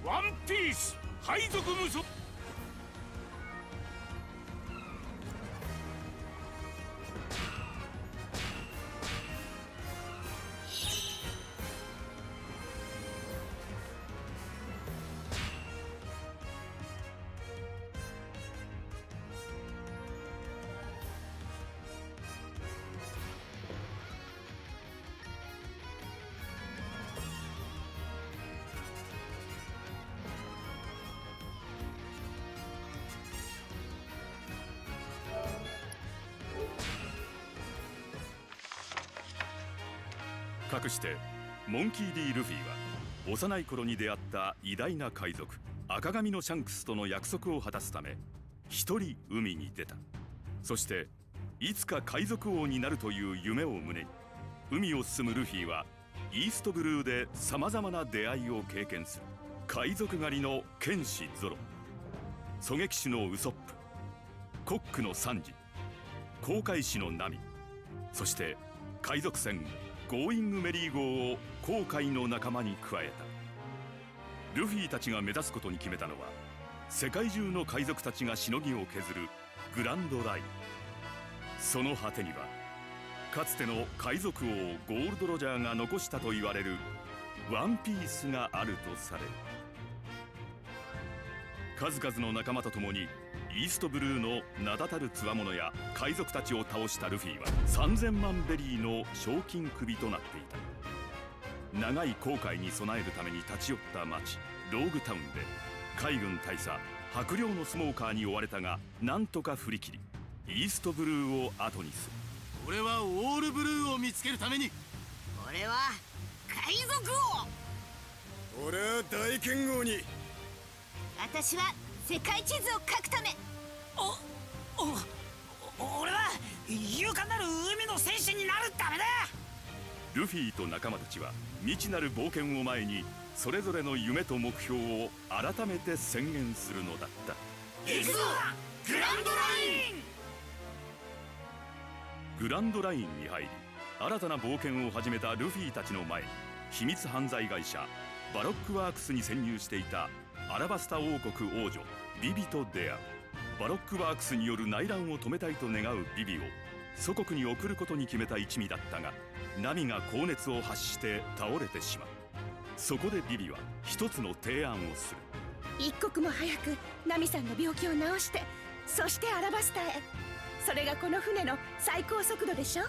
ワンピース配属無双。かくしてモンキー D ルフィは幼い頃に出会った偉大な海賊赤髪のシャンクスとの約束を果たすため一人海に出た。そしていつか海賊王になるという夢を胸に海を進むルフィはイーストブルーでさまざまな出会いを経験する。海賊狩りの剣士ゾロ、狙撃手のウソップ、コックのサンジ、航海士のナミ、そして海賊船ゴーイングメリー号を航海の仲間に加えた。ルフィたちが目指すことに決めたのは世界中の海賊たちがしのぎを削るグランドライン。その果てにはかつての海賊王ゴールド・ロジャーが残したと言われるワンピースがあるとされる。数々の仲間と共にイーストブルーの名だたる強者や海賊たちを倒したルフィは3000万ベリーの賞金首となっていた。長い航海に備えるために立ち寄った町ローグタウンで海軍大佐白陵のスモーカーに追われたがなんとか振り切りイーストブルーを後にする。俺はオールブルーを見つけるために。俺は海賊王。俺は大剣豪に。私は世界地図を書くため。俺は勇敢なる海の戦士になるためだ。ルフィと仲間たちは未知なる冒険を前にそれぞれの夢と目標を改めて宣言するのだった。行くぞグランドライン。グランドラインに入り新たな冒険を始めたルフィたちの前に秘密犯罪会社バロックワークスに潜入していたアラバスタ王国王女ビビと出会う。バロックワークスによる内乱を止めたいと願うビビを祖国に送ることに決めた一味だったがナミが高熱を発して倒れてしまう。そこでビビは一つの提案をする。一刻も早くナミさんの病気を治して、そしてアラバスタへ。それがこの船の最高速度でしょ。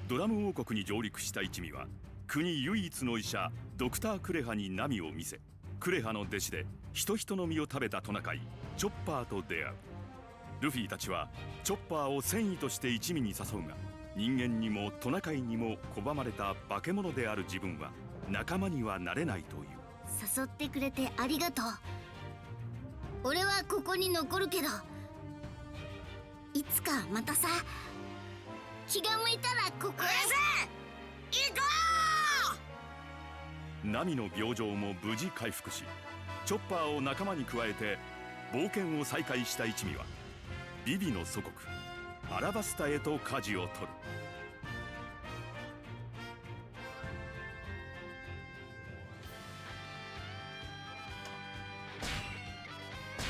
ドラム王国に上陸した一味は国唯一の医者ドクター・クレハにナミを見せ、クレハの弟子で人の実を食べたトナカイチョッパーと出会う。ルフィたちはチョッパーを戦意として一味に誘うが人間にもトナカイにも拒まれた化け物である自分は仲間にはなれないという。誘ってくれてありがとう。俺はここに残るけどいつかまたさ、気が向いたらここへ行こう。ナミの病状も無事回復しチョッパーを仲間に加えて冒険を再開した一味はビビの祖国アラバスタへと舵を取る。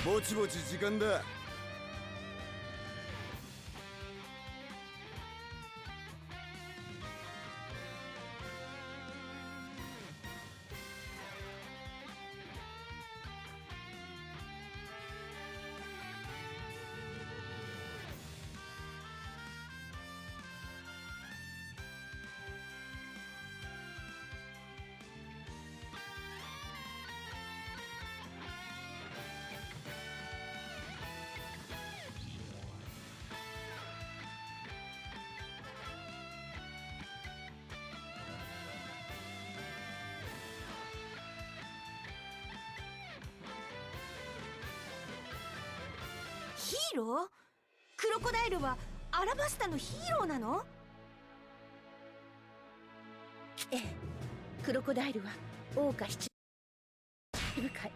ぼちぼち時間だ。ヒーロー？クロコダイルはアラバスタのヒーローなの？ええ、クロコダイルは王家七部会、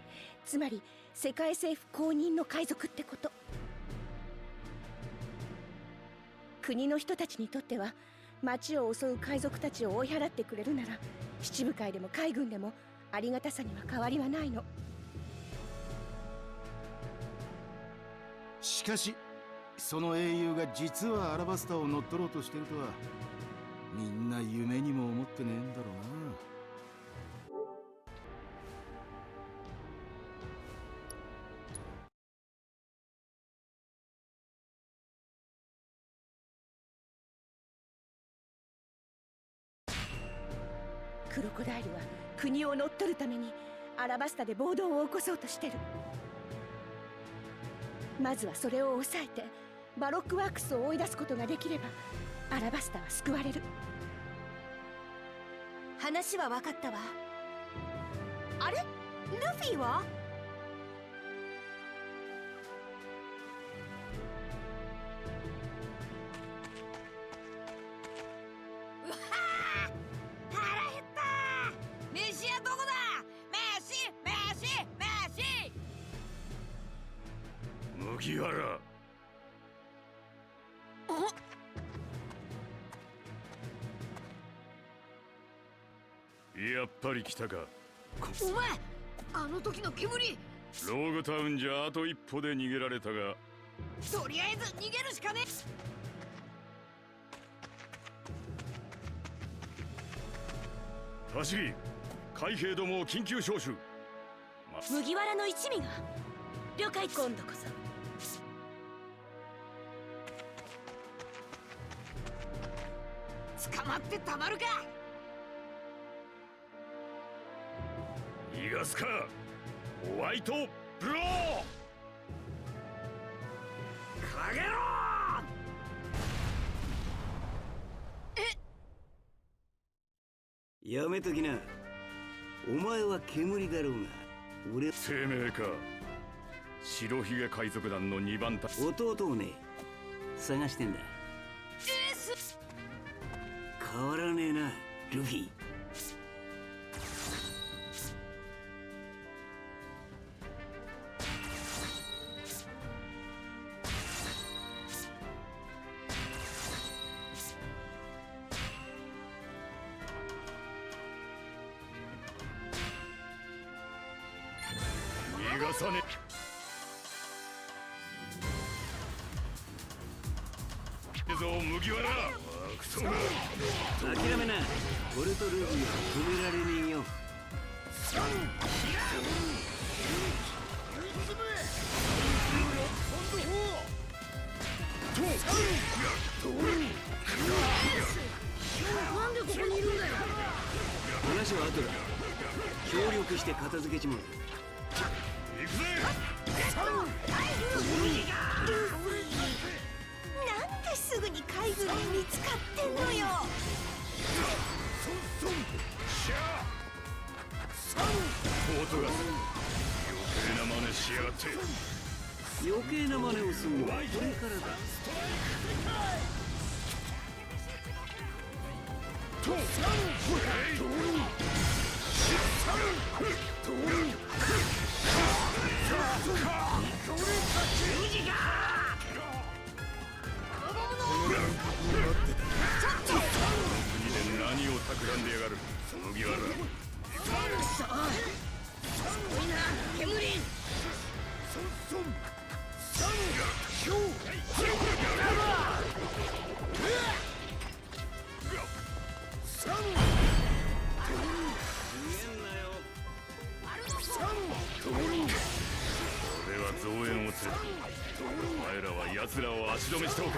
つまり世界政府公認の海賊ってこと。国の人たちにとっては町を襲う海賊たちを追い払ってくれるなら七部会でも海軍でもありがたさには変わりはないの。かしその英雄が実はアラバスタを乗っ取ろうとしてるとはみんな夢にも思ってねえんだろうな。クロコダイルは国を乗っ取るためにアラバスタで暴動を起こそうとしてる。まずはそれを抑えてバロックワークスを追い出すことができればアラバスタは救われる。話は分かったわ。あれ、ルフィは？うわあ、腹減った。飯はどこだ？飯飯飯。麦わら。やっぱり来たか。お前、あの時の煙。ローグタウンじゃあと一歩で逃げられたが、とりあえず逃げるしかねえ。走り、海兵どもを緊急招集。麦わらの一味が。了解。今度こそ捕まってたまるか。逃がすか、ホワイトブロー。かげろー。やめときな。お前は煙だろうが、俺生命か。白ひげ海賊団の2番隊。弟をね、探してんだ。変わらねえな、ルフィ。逃がさねえぞ麦わら。クソが諦めな。俺とルフィは止められねえよ。なんでここにいるんだよ。話は後だ。協力して片付けちまう。行くぜ。なんですぐに海軍に見つかってんのよ。音が余計な真似しやがって。余計な真似をするのはこれからだ。国で何を企んでやがる麦わら。すごいな、煙。俺は増援を連れてお前らは奴らを足止めしておけ。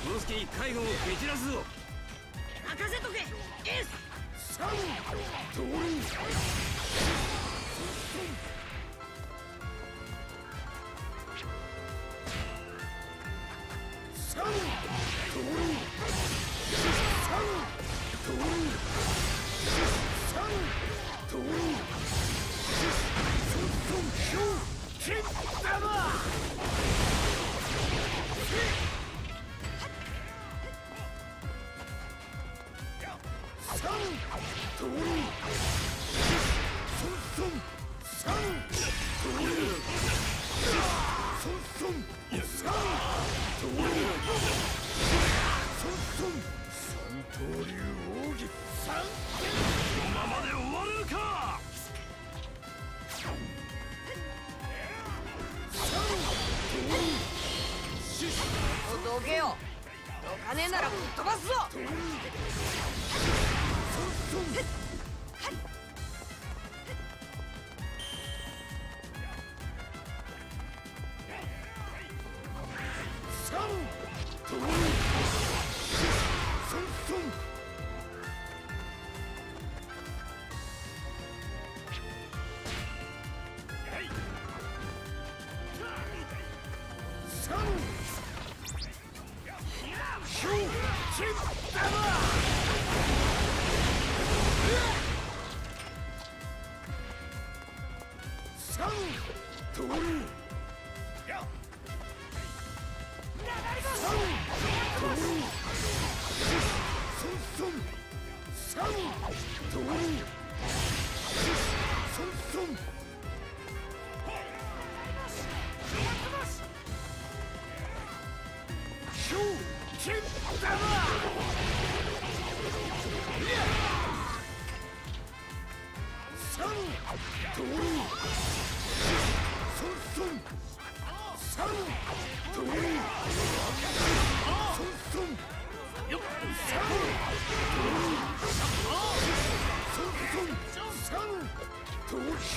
この隙に海軍を蹴散らすぞ。任せとけ。エース。どけよ。どかねえならぶっ飛ばすぞ。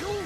Shoot!